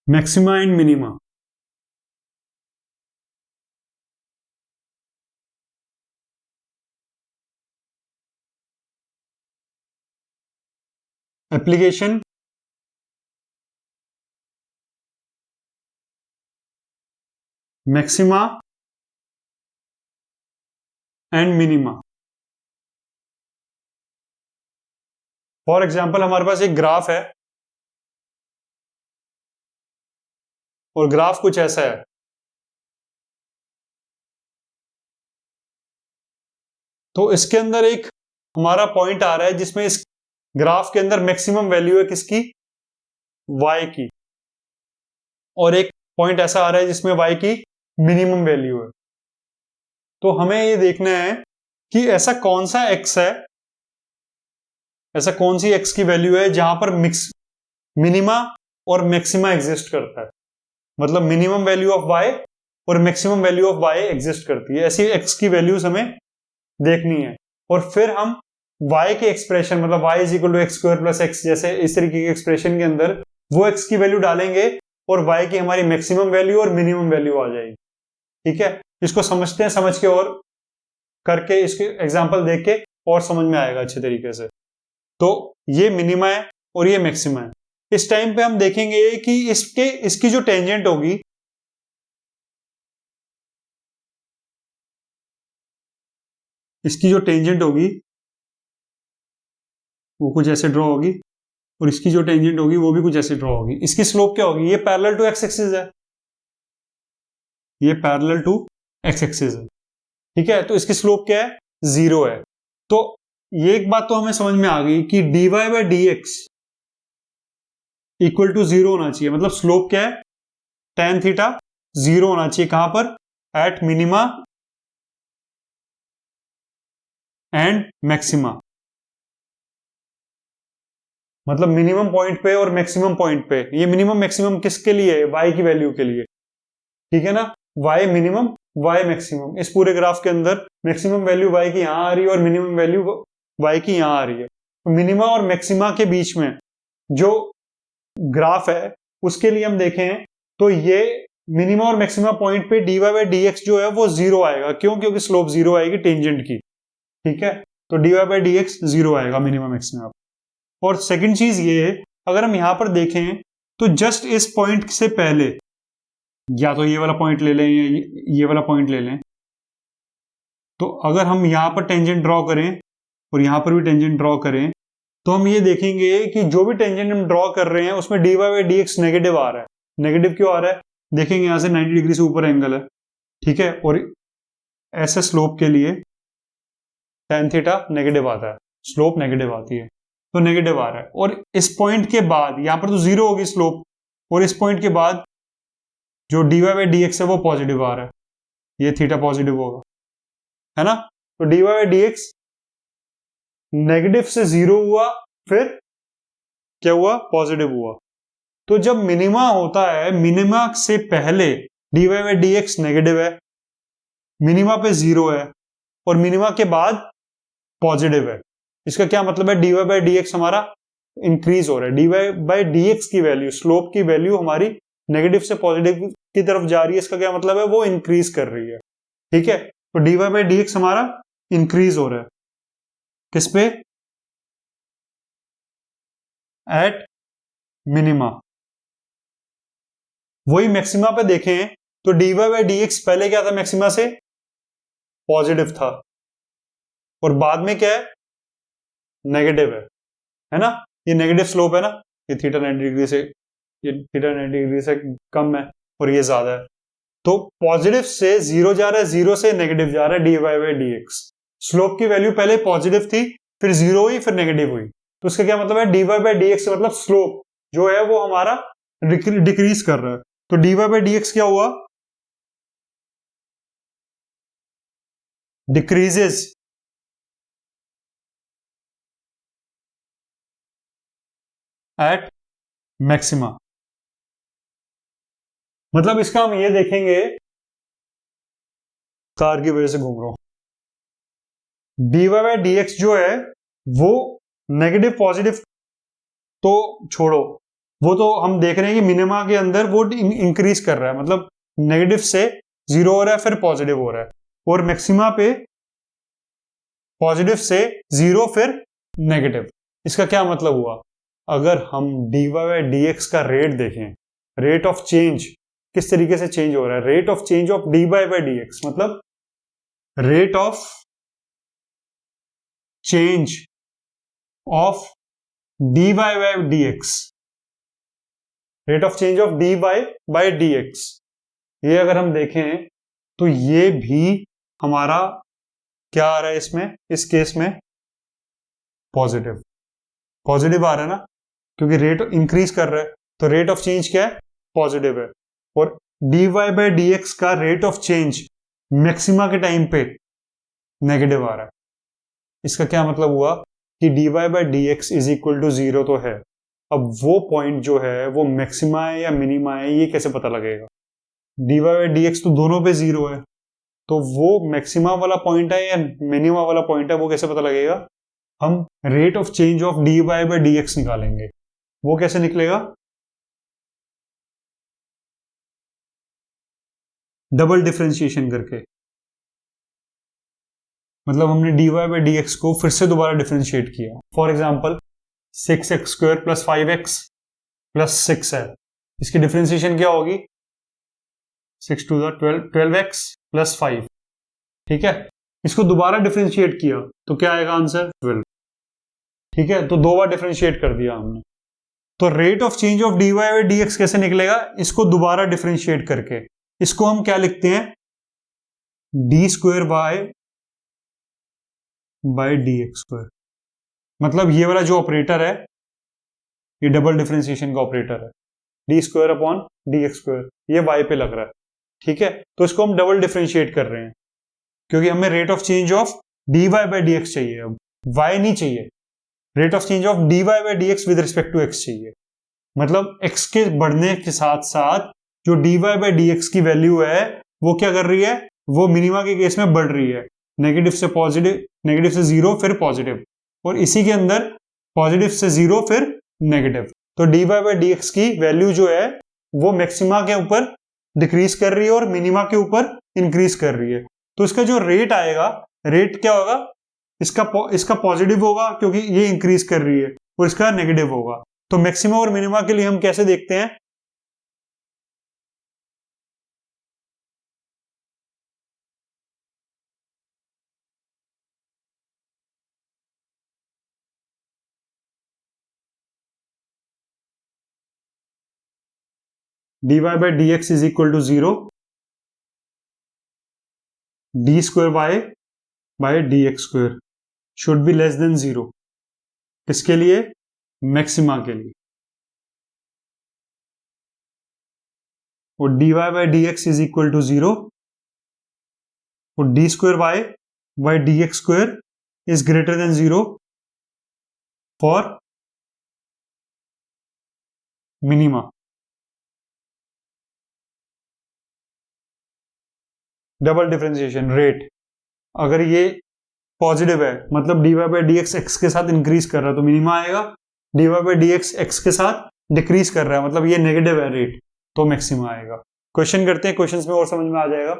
Maxima and minima. Application maxima and minima. For example हमारे पास एक ग्राफ है और ग्राफ कुछ ऐसा है। तो इसके अंदर एक हमारा पॉइंट आ रहा है जिसमें इस ग्राफ के अंदर मैक्सिमम वैल्यू है किसकी, y की, और एक पॉइंट ऐसा आ रहा है जिसमें y की मिनिमम वैल्यू है। तो हमें ये देखना है कि ऐसा कौन सा x है, ऐसा कौन सी x की वैल्यू है जहां पर मिनिमा और मैक्सिमा एग्जिस्ट करता है, मतलब मिनिमम वैल्यू ऑफ y और maximum value of y exist करती है। ऐसी x की वैल्यूज हमें देखनी है, और फिर हम y के एक्सप्रेशन, मतलब y is equal to x² plus x, जैसे इस तरीके के एक्सप्रेशन के अंदर वो x की वैल्यू डालेंगे और y की हमारी मैक्सिमम वैल्यू और मिनिमम वैल्यू आ जाएगी। ठीक है, इसको समझते हैं, समझ के और करके इसके एग्जांपल देख के और समझ में आएगा अच्छे तरीके से। तो ये मिनिमा है और ये मैक्सिमा है। इस टाइम पे हम देखेंगे कि इसकी जो टेंजेंट होगी, इसकी जो टेंजेंट होगी वो कुछ ऐसे ड्रॉ होगी, और इसकी जो टेंजेंट होगी वो भी कुछ ऐसे ड्रॉ होगी। इसकी स्लोप क्या होगी, ये पैरेलल टू एक्स एक्सिस है, ये पैरेलल टू एक्स एक्सिस है। ठीक है, तो इसकी स्लोप क्या है, 0 है। तो ये एक बात तो हमें समझ में आ गई कि dy/dx इक्वल टू 0 होना चाहिए, मतलब स्लोप क्या है, tan थीटा 0 होना चाहिए। कहां पर, एट मिनिमा एंड मैक्सिमा, मतलब मिनिमम पॉइंट पे और मैक्सिमम पॉइंट पे। ये मिनिमम मैक्सिमम किसके लिए है, y की वैल्यू के लिए। ठीक है ना, y मिनिमम y मैक्सिमम। इस पूरे ग्राफ के अंदर मैक्सिमम वैल्यू y की यहां आ रही है और मिनिमम वैल्यू y की यहां आ रही है। तो मिनिमा और मैक्सिमा के बीच में जो ग्राफ है उसके लिए हम देखें तो ये मिनिमा और मैक्सिमा पॉइंट पे dy/dx जो है वो 0 आएगा। क्यों, क्योंकि स्लोप 0 आएगी टेंजेंट की। ठीक है, तो dy by d x zero आएगा मिनिमम मैक्सिमम। और सेकंड चीज ये है, अगर हम यहां पर देखें तो जस्ट इस पॉइंट से पहले या तो ये वाला पॉइंट ले लें या ये वाला पॉइंट ले लें, तो अगर हम यहां पर टेंजेंट ड्रॉ करें और यहां पर भी टेंजेंट ड्रॉ करें तो हम ये देखेंगे कि जो भी टेंजेंट हम ड्रॉ कर रहे हैं उसमें dy by d x negative आ रहा है। नेगेटिव क्यों आ रहा है? देखेंगे यहां से 90 डिग्री से ऊपर एंगल है, ठीक है, और ऐसे स्लोप के लिए tan थीटा नेगेटिव आता है, स्लोप नेगेटिव आती है, तो नेगेटिव आ रहा है। और इस पॉइंट के बाद यहां पर तो जीरो होगी स्लोप, और इस पॉइंट के बाद जो dy बाई डी एक्स है वो पॉजिटिव आ रहा है, ये थीटा पॉजिटिव होगा, है ना। तो dy by d x negative से जीरो हुआ, फिर क्या हुआ? पॉजिटिव हुआ। तो जब मिनिमा होता है, मिनिमा से पहले dy by d x negative है, मिनिमा पे जीरो है, और मिनिमा के बाद पॉजिटिव है। इसका क्या मतलब है? dy बाई डी एक्स हमारा इंक्रीज हो रहा है, dy बाई डी एक्स की वैल्यू, स्लोप की वैल्यू हमारी नेगेटिव से पॉजिटिव की तरफ जा रही है। इसका क्या मतलब है? वो इंक्रीज कर रही है, ठीक है। तो dy बाई डी एक्स हमारा इंक्रीज हो रहा है, किस पे? Eight minima. वही मैक्सिमा पे देखें तो dy बाई डी एक्स पहले क्या था? मैक्सिमा से पॉजिटिव था, और बाद में क्या है? नेगेटिव है ना। ये नेगेटिव स्लोप है ना, ये थीटा 90 डिग्री से, ये थीटा 90 डिग्री से कम है और ये ज्यादा है, तो पॉजिटिव से जीरो जा रहा है, जीरो से नेगेटिव जा रहा है dy by d x. Slope की वैल्यू पहले पॉजिटिव थी, फिर जीरो हुई, फिर नेगेटिव हुई, तो इसका क्या मतलब है? dy बाई डी एक्स मतलब स्लोप जो है वो हमारा डिक्रीज कर रहा है। तो dy बाई डी एक्स क्या हुआ? Decreases at maxima. मतलब इसका हम ये देखेंगे, कार की वजह से घूम रहा हूं, dy बाई डी एक्स जो है वो नेगेटिव पॉजिटिव तो छोड़ो, वो तो हम देख रहे हैं कि मिनिमा के अंदर वो इंक्रीज कर रहा है, मतलब नेगेटिव से जीरो हो रहा है, फिर पॉजिटिव हो रहा है, और मैक्सिमा पे पॉजिटिव से जीरो फिर नेगेटिव। इसका क्या मतलब हुआ? अगर हम dy बाई डी एक्स का रेट देखें, रेट ऑफ चेंज किस तरीके से चेंज हो रहा है, rate of change of dy by d x मतलब rate of change of dy by d x, rate of change of dy by d x, ये अगर हम देखें तो ये भी हमारा क्या आ रहा है इसमें, इस केस में पॉजिटिव, पॉजिटिव आ रहा है ना, क्योंकि रेट इंक्रीज कर रहा है, तो रेट ऑफ चेंज क्या है? पॉजिटिव है। और dy बाई डी एक्स का रेट ऑफ चेंज मैक्सिमा के टाइम पे नेगेटिव आ रहा है। इसका क्या मतलब हुआ कि dy by d x is equal to zero तो है, अब वो पॉइंट जो है वो मैक्सिमा है या मिनिमा है, ये कैसे पता लगेगा? dy बाई डी एक्स तो दोनों पे जीरो है, तो वो मैक्सिमा वाला पॉइंट है या मिनिमा वाला पॉइंट है, वो कैसे पता लगेगा? हम rate of change of dy by d x निकालेंगे। वो कैसे निकलेगा? डबल डिफरेंशिएशन करके, मतलब हमने dy बाई डी एक्स को फिर से दोबारा डिफरेंशिएट किया। For example 6x square plus 5x plus 6 है, इसकी डिफरेंशिएशन क्या होगी? 6 टू 12x प्लस 5, ठीक है। इसको दोबारा डिफरेंशिएट किया तो क्या आएगा आंसर? 12, ठीक है। तो दो बार डिफरेंशिएट कर दिया हमने, तो rate of change of dy by d x कैसे निकलेगा? इसको दोबारा डिफरेंशिएट करके, इसको हम क्या लिखते हैं? D square by d x square, मतलब ये वाला जो ऑपरेटर है ये डबल डिफरेंशिएशन का ऑपरेटर है, D square upon d x square, ये y पे लग रहा है, ठीक है। तो इसको हम डबल डिफरेंशिएट कर रहे हैं क्योंकि हमें rate of change of dy by d x चाहिए, अब y नहीं चाहिए। Rate of change of dy by d x with respect to x चाहिए, मतलब x के बढ़ने के साथ साथ जो dy बाई डी एक्स की वैल्यू है वो क्या कर रही है? वो मिनिमा के केस में बढ़ रही है, नेगेटिव से पॉजिटिव, नेगेटिव से जीरो फिर पॉजिटिव, और इसी के अंदर पॉजिटिव से जीरो फिर नेगेटिव। तो dy बाई डी एक्स की वैल्यू जो है वो मैक्सिमा के ऊपर डिक्रीज कर रही है और मिनिमा के ऊपर इंक्रीज कर रही है। तो इसका जो रेट आएगा, रेट क्या होगा? इसका पॉजिटिव होगा क्योंकि ये इंक्रीज कर रही है, और इसका नेगेटिव होगा। तो मैक्सिमा और मिनिमा के लिए हम कैसे देखते हैं, dy by dx is equal to 0, d square y by d x square should be less than 0। किसके लिए, मैक्सिमा के लिए। और dy by d x is equal to 0, और d square y by d x square is greater than 0 for minima. Double differentiation rate, अगर ये पॉजिटिव है मतलब dy by d x x के साथ इंक्रीज कर रहा है तो मिनिमा आएगा, dy by d x x के साथ डिक्रीज कर रहा है मतलब ये नेगेटिव है रेट, तो मैक्सिमा आएगा। क्वेश्चन करते हैं, क्वेश्चंस में और समझ में आ जाएगा।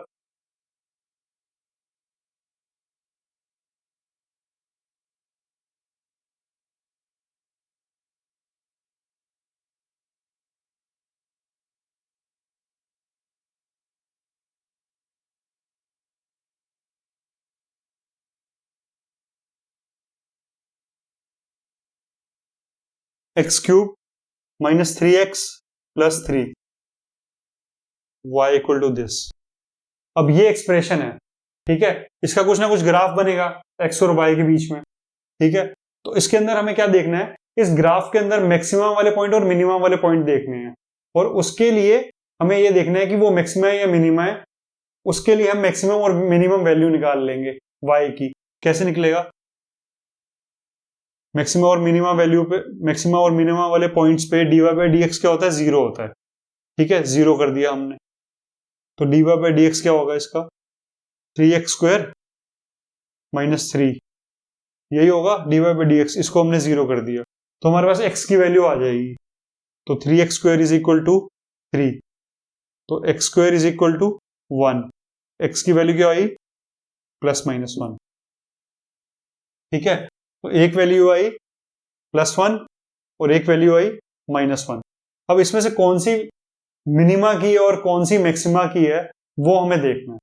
X cube minus 3x plus 3 y equal to this. अब ये एक्सप्रेशन है, ठीक है, इसका कुछ ना कुछ ग्राफ बनेगा x और y के बीच में, ठीक है। तो इसके अंदर हमें क्या देखना है, इस ग्राफ के अंदर मैक्सिमम वाले पॉइंट और मिनिमम वाले पॉइंट देखने हैं, और उसके लिए हमें ये देखना है कि वो मैक्सिमम है या मिनिमम है। उसके लिए हम मैक्सिमम और मिनिमम वैल्यू निकाल लेंगे y की। कैसे निकलेगा, मैक्सिमम और मिनिमम वैल्यू पे, मैक्सिमम और मिनिमम वाले पॉइंट्स पे dy बाय dx क्या होता है, 0 होता है, ठीक है, 0 कर दिया हमने। तो dy बाय dx क्या होगा इसका, 3x स्क्वायर माइनस 3, यही होगा dy बाय dx। इसको हमने 0 कर दिया तो हमारे पास x की वैल्यू आ जाएगी। तो 3x square is equal to 3, तो x square is equal to 1, x की वैल्यू क्या आई, प्लस माइनस 1, ठीक है। तो एक वैल्यू आई +1 और एक वैल्यू आई -1। अब इसमें से कौन सी मिनिमा की है और कौन सी मैक्सिमा की है वो हमें देखना है,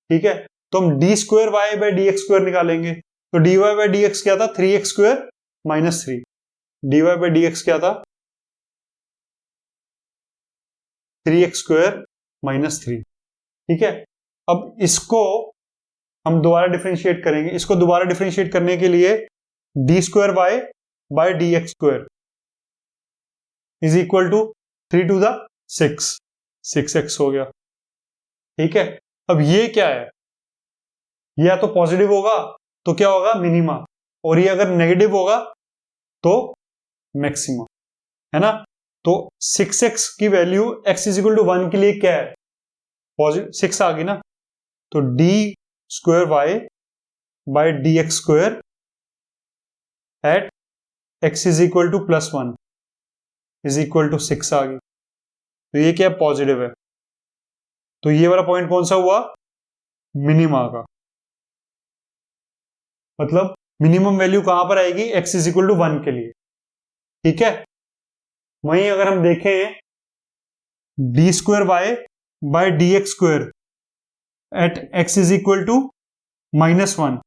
ठीक है। तो हम d square y by d x square निकालेंगे। तो d y by d x क्या था, 3x square minus 3, d y by d x क्या था, 3x स्क्वायर माइनस 3, ठीक है। अब इसको हम दोबारा डिफरेंशिएट करेंगे। इसको दोबारा डिफरेंशिएट करने के लिए d square y by d x square is equal to 3 to the 6x हो गया, ठीक है। अब ये क्या है, ये या तो पॉजिटिव होगा तो क्या होगा, मिनिमा, और ये अगर नेगेटिव होगा तो मैक्सिमा, है ना। तो 6x की value x is equal to 1 के लिए क्या है, पॉजिटिव 6 आ गई ना। तो d square y by d x square at x is equal to +1 is equal to 6 आ गई। तो ये क्या है, पॉजिटिव है। तो ये वाला पॉइंट कौन सा हुआ, मिनिमा का, मतलब मिनिमम वैल्यू कहां पर आएगी, x इज इक्वल टू 1 के लिए, ठीक है। वहीं अगर हम देखें d square y by d x square at x is equal to -1,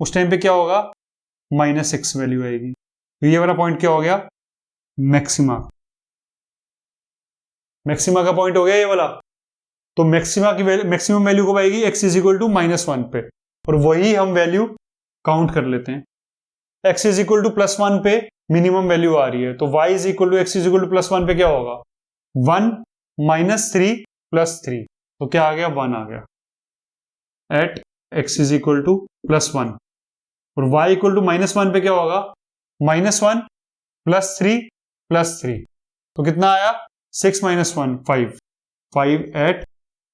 उस टाइम पे क्या होगा, -6 वैल्यू आएगी। तो ये वाला पॉइंट क्या हो गया, मैक्सिमा, मैक्सिमा का पॉइंट हो गया ये वाला। तो मैक्सिमा की मैक्सिमम वैल्यू कब आएगी, x इज इक्वल टू -1 पे, और वही हम वैल्यू काउंट कर लेते हैं। x इज इक्वल टू +1 पे मिनिमम वैल्यू आ रही है, तो y is equal to x is equal to +1 पे क्या होगा, 1 -3 + 3, तो क्या आ गया, 1 आ गया at x is equal to +1, और y इक्वल टू -1 पे क्या होगा, -1 + 3 + 3, तो कितना आया, 6 - 1 5 at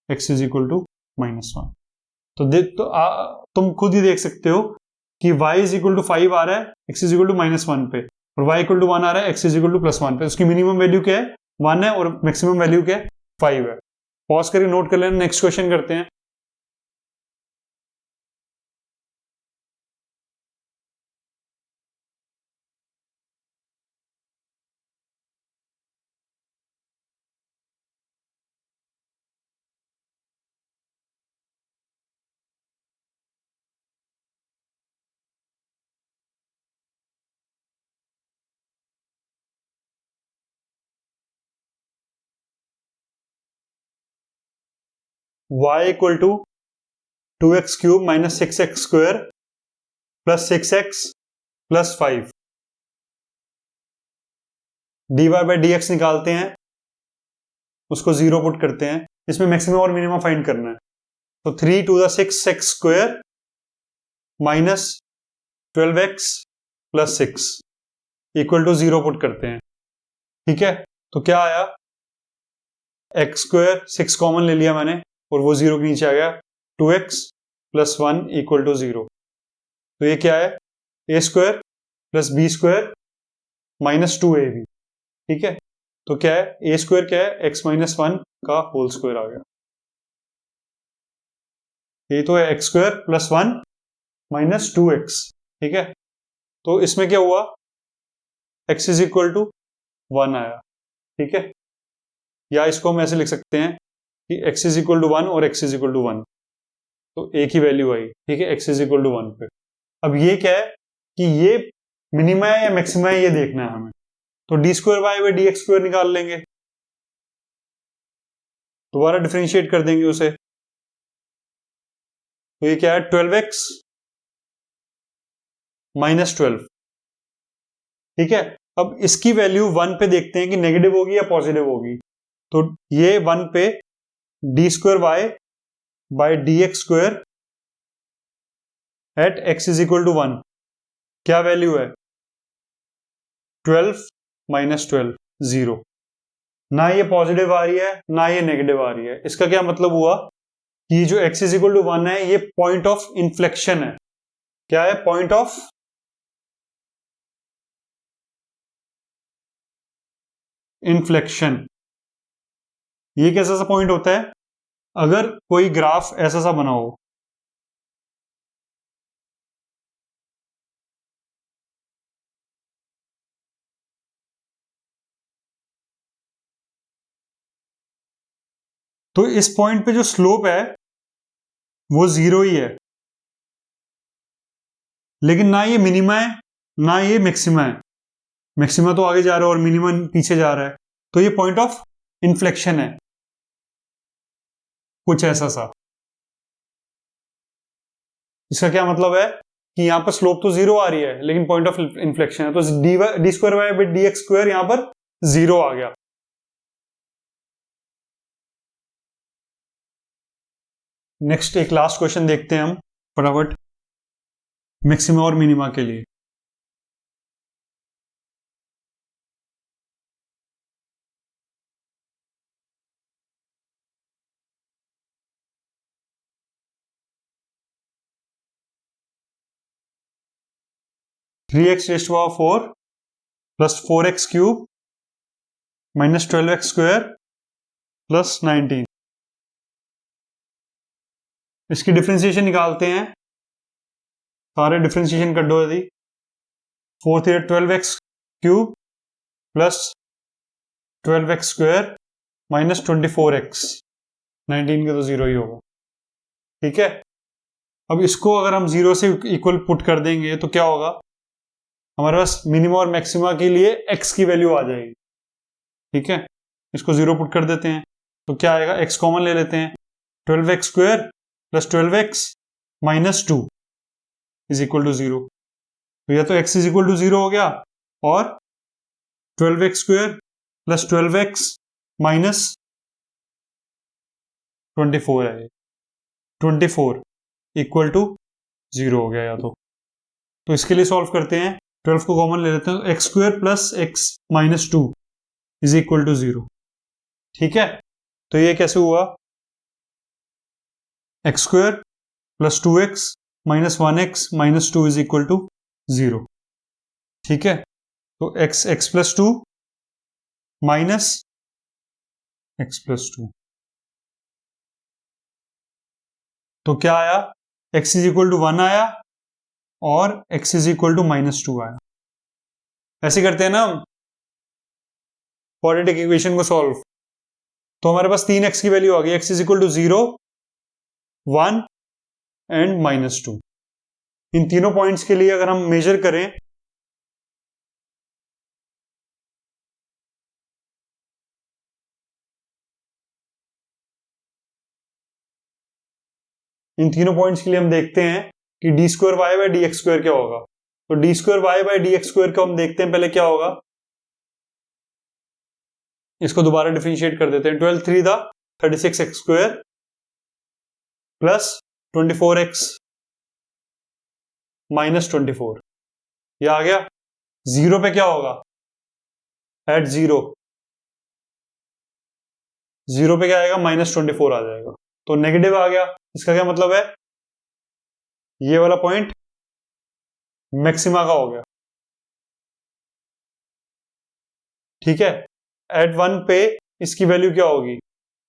x is equal to -1। तो तुम खुद ही देख सकते हो कि y इज इक्वल टू 5 आ रहा है, x इज इक्वल टू -1 पे, और y इक्वल टू 1 आ रहा है, x इज इक्वल टू +1 पे। उसकी मिनिमम वैल्यू क्या है, 1 है, और मैक्सिमम वैल्यू क्या है, 5 है। पॉज करके नोट कर लेना, नेक्स्ट क्वेश्चन करते हैं। y equal to 2x cube minus 6x square plus 6x plus 5 dy by d x निकालते हैं, उसको 0 पुट करते हैं, इसमें मैक्सिमम और मिनिमम फाइंड करना है। तो 3 to the 6 x square minus 12x plus 6 equal to 0 put करते हैं। ठीक है, तो क्या आया, एक्स स्क्वायर 6 कॉमन ले लिया मैंने और वो 0 के नीचे आ गया, 2x प्लस 1 इक्वल टू 0। तो ये क्या है, A square plus B square minus 2ab। ठीक है, तो क्या है, ए स्क्वायर क्या है, x माइनस 1 का होल स्क्वायर आ गया। ये तो है x square plus 1 minus 2x। ठीक है, तो इसमें क्या हुआ, x इज इक्वल टू 1 आया। ठीक है, या इसको हम ऐसे लिख सकते हैं कि x इज इक्वल टू 1 और x इज इक्वल टू 1, तो एक ही वैल्यू आई। ठीक है, x इज इक्वल टू 1 पे। अब ये क्या है कि ये मिनिमा है या मैक्सिमा है, ये देखना है हमें। तो d square y by d x square निकाल लेंगे, दोबारा डिफरेंशिएट कर देंगे उसे। तो ये क्या है, 12x माइनस 12। ठीक है, अब इसकी वैल्यू 1 पे देखते हैं कि नेगेटिव होगी या पॉजिटिव होगी। तो ये 1 पे d square y by d x square at x is equal to 1 क्या वैल्यू है, 12 माइनस 12 0। ना ये पॉजिटिव आ रही है ना ये नेगेटिव आ रही है। इसका क्या मतलब हुआ कि जो x इज इक्वल टू 1 है ये पॉइंट ऑफ इन्फ्लेक्शन है। क्या है, पॉइंट ऑफ इन्फ्लेक्शन। ये कैसा सा पॉइंट होता है, अगर कोई ग्राफ ऐसा सा बना हो, तो इस पॉइंट पे जो स्लोप है वो 0 ही है, लेकिन ना ये मिनिमा है ना ये मैक्सिमा है। मैक्सिमा तो आगे जा रहा है और मिनिमा पीछे जा रहा है, तो ये पॉइंट ऑफ इन्फ्लेक्शन है कुछ ऐसा सा। इसका क्या मतलब है कि यहां पर स्लोप तो 0 आ रही है लेकिन पॉइंट ऑफ इन्फ्लेक्शन है, तो d square y by d x square यहां पर 0 आ गया। नेक्स्ट एक लास्ट क्वेश्चन देखते हैं हम फटाफट, मैक्सिमा और मिनिमा के लिए। Three x raised power 4 plus 4x cube minus 12x square plus 19। इसकी डिफरेंशिएशन निकालते हैं, सारे डिफरेंशिएशन कर दो यदि। 4 three 12x cube plus 12x square minus 24x, 19 के तो 0 ही होगा। ठीक है, अब इसको अगर हम 0 से इक्वल पुट कर देंगे तो क्या होगा, हमारे पास मिनिमा और मैक्सिमा के लिए x की वैल्यू आ जाएगी। ठीक है, इसको 0 पुट कर देते हैं तो क्या आएगा, x कॉमन ले लेते हैं, 12x square plus 12x minus 2 is equal to 0। तो या तो x इज इक्वल टू 0 हो गया और 12x square plus 12x minus 24 है, 24 इक्वल टू 0 हो गया या तो इसके लिए सॉल्व करते हैं, 12 को कॉमन ले लेते हैं, x square plus x minus 2 is equal to 0। ठीक है, तो ये कैसे हुआ, x square plus 2x minus 1x minus 2 is equal to 0। ठीक है, तो x plus 2 minus x plus 2, तो क्या आया, x इज इक्वल टू 1 आया और x is equal to minus 2 आया। ऐसे करते हैं ना हम क्वाड्रेटिक इक्वेशन को सॉल्व, तो हमारे पास 3x की वैल्यू आ गई, x is equal to 0 1 and minus 2। इन तीनों पॉइंट्स के लिए अगर हम मेजर करें इन तीनों पॉइंट्स के लिए हम देखते हैं कि d square y by d x square क्या होगा। तो d square y by d x square को हम देखते हैं पहले क्या होगा। इसको दोबारा डिफरेंशिएट कर देते हैं। 12 3 दा 36 x square plus 24 x minus 24, ये आ गया। जीरो पे क्या होगा, एट जीरो पे क्या आएगा, माइनस 24 आ जाएगा। तो नेगेटिव आ गया। इसका क्या मतलब है, ये वाला पॉइंट मैक्सिमा का हो गया। ठीक है, एट 1 पे इसकी वैल्यू क्या होगी,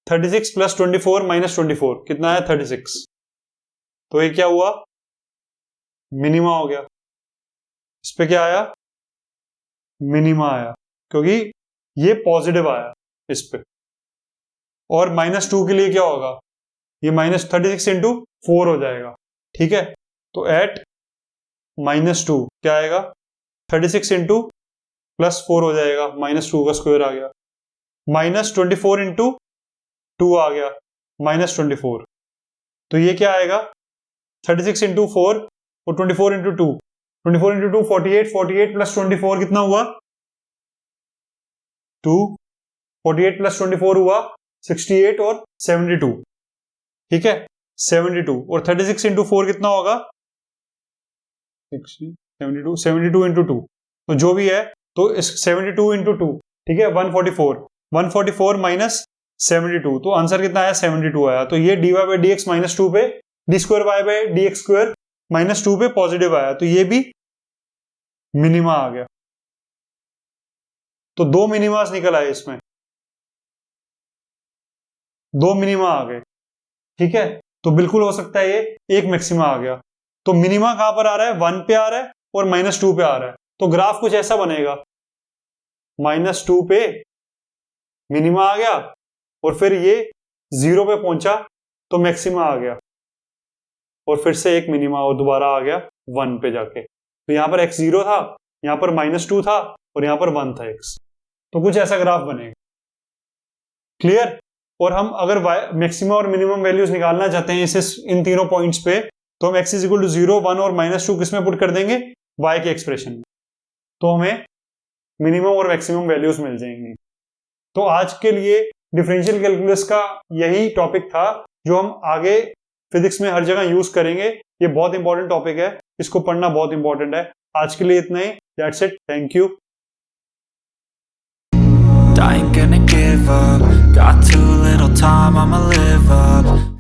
36 प्लस 24 माइनस 24 कितना है 36। तो ये क्या हुआ, मिनिमा हो गया। इस पे क्या आया, मिनिमा आया, क्योंकि ये पॉजिटिव आया इस पे। और -2 के लिए क्या होगा, ये -36 इंटू 4 हो जाएगा। ठीक है, तो एट -2 क्या आएगा, 36 इंटू प्लस 4 हो जाएगा, -2 का स्क्वायर आ गया, -24 इंटू 2 आ गया, -24। तो ये क्या आएगा, 36 इंटू 4 और 24 इंटू 2, 24 इंटू 2 48, 48 प्लस 24 कितना हुआ 2, 48 प्लस 24 हुआ 68 और 72। ठीक है, 72 और 36 इंटू 4 कितना होगा 60, 72 इंटू 2, तो जो भी है, तो 72 इंटू 2, ठीक है 144 माइनस 72, तो आंसर कितना आया 72 आया। तो ये dy by d x minus 2 पे d square y by d x square minus 2 पे पॉजिटिव आया, तो ये भी मिनिमा आ गया। तो दो मिनिमास निकल आए इसमें, दो मिनिमा आ गए। ठीक है, तो बिल्कुल हो सकता है ये एक मैक्सिमा आ गया। तो मिनिमा कहां पर आ रहा है, 1 पे आ रहा है और -2 पे आ रहा है। तो ग्राफ कुछ ऐसा बनेगा, -2 पे मिनिमा आ गया और फिर ये 0 पे पहुंचा तो मैक्सिमा आ गया, और फिर से एक मिनिमा और दोबारा आ गया 1 पे जाके। तो यहां पर x 0 था, यहां पर -2 था और यहां पर 1 था x। तो कुछ ऐसा ग्राफ बनेगा। क्लियर। और हम अगर मैक्सिमम और मिनिमम वैल्यूज निकालना चाहते हैं इसे इन तीनों पॉइंट्स पे, तो हम x = 0, 1 और -2 किसमें पुट कर देंगे, y के एक्सप्रेशन में, तो हमें मिनिमम और मैक्सिमम वैल्यूज मिल जाएंगी। तो आज के लिए डिफरेंशियल कैलकुलस का यही टॉपिक था जो हम आगे फिजिक्स में हर जगह यूज करेंगे। ये बहुत इंपॉर्टेंट टॉपिक है, इसको पढ़ना बहुत इंपॉर्टेंट है। आज के लिए इतना ही, that's it, thank you. I ain't gonna give up, got too little time, I'ma live up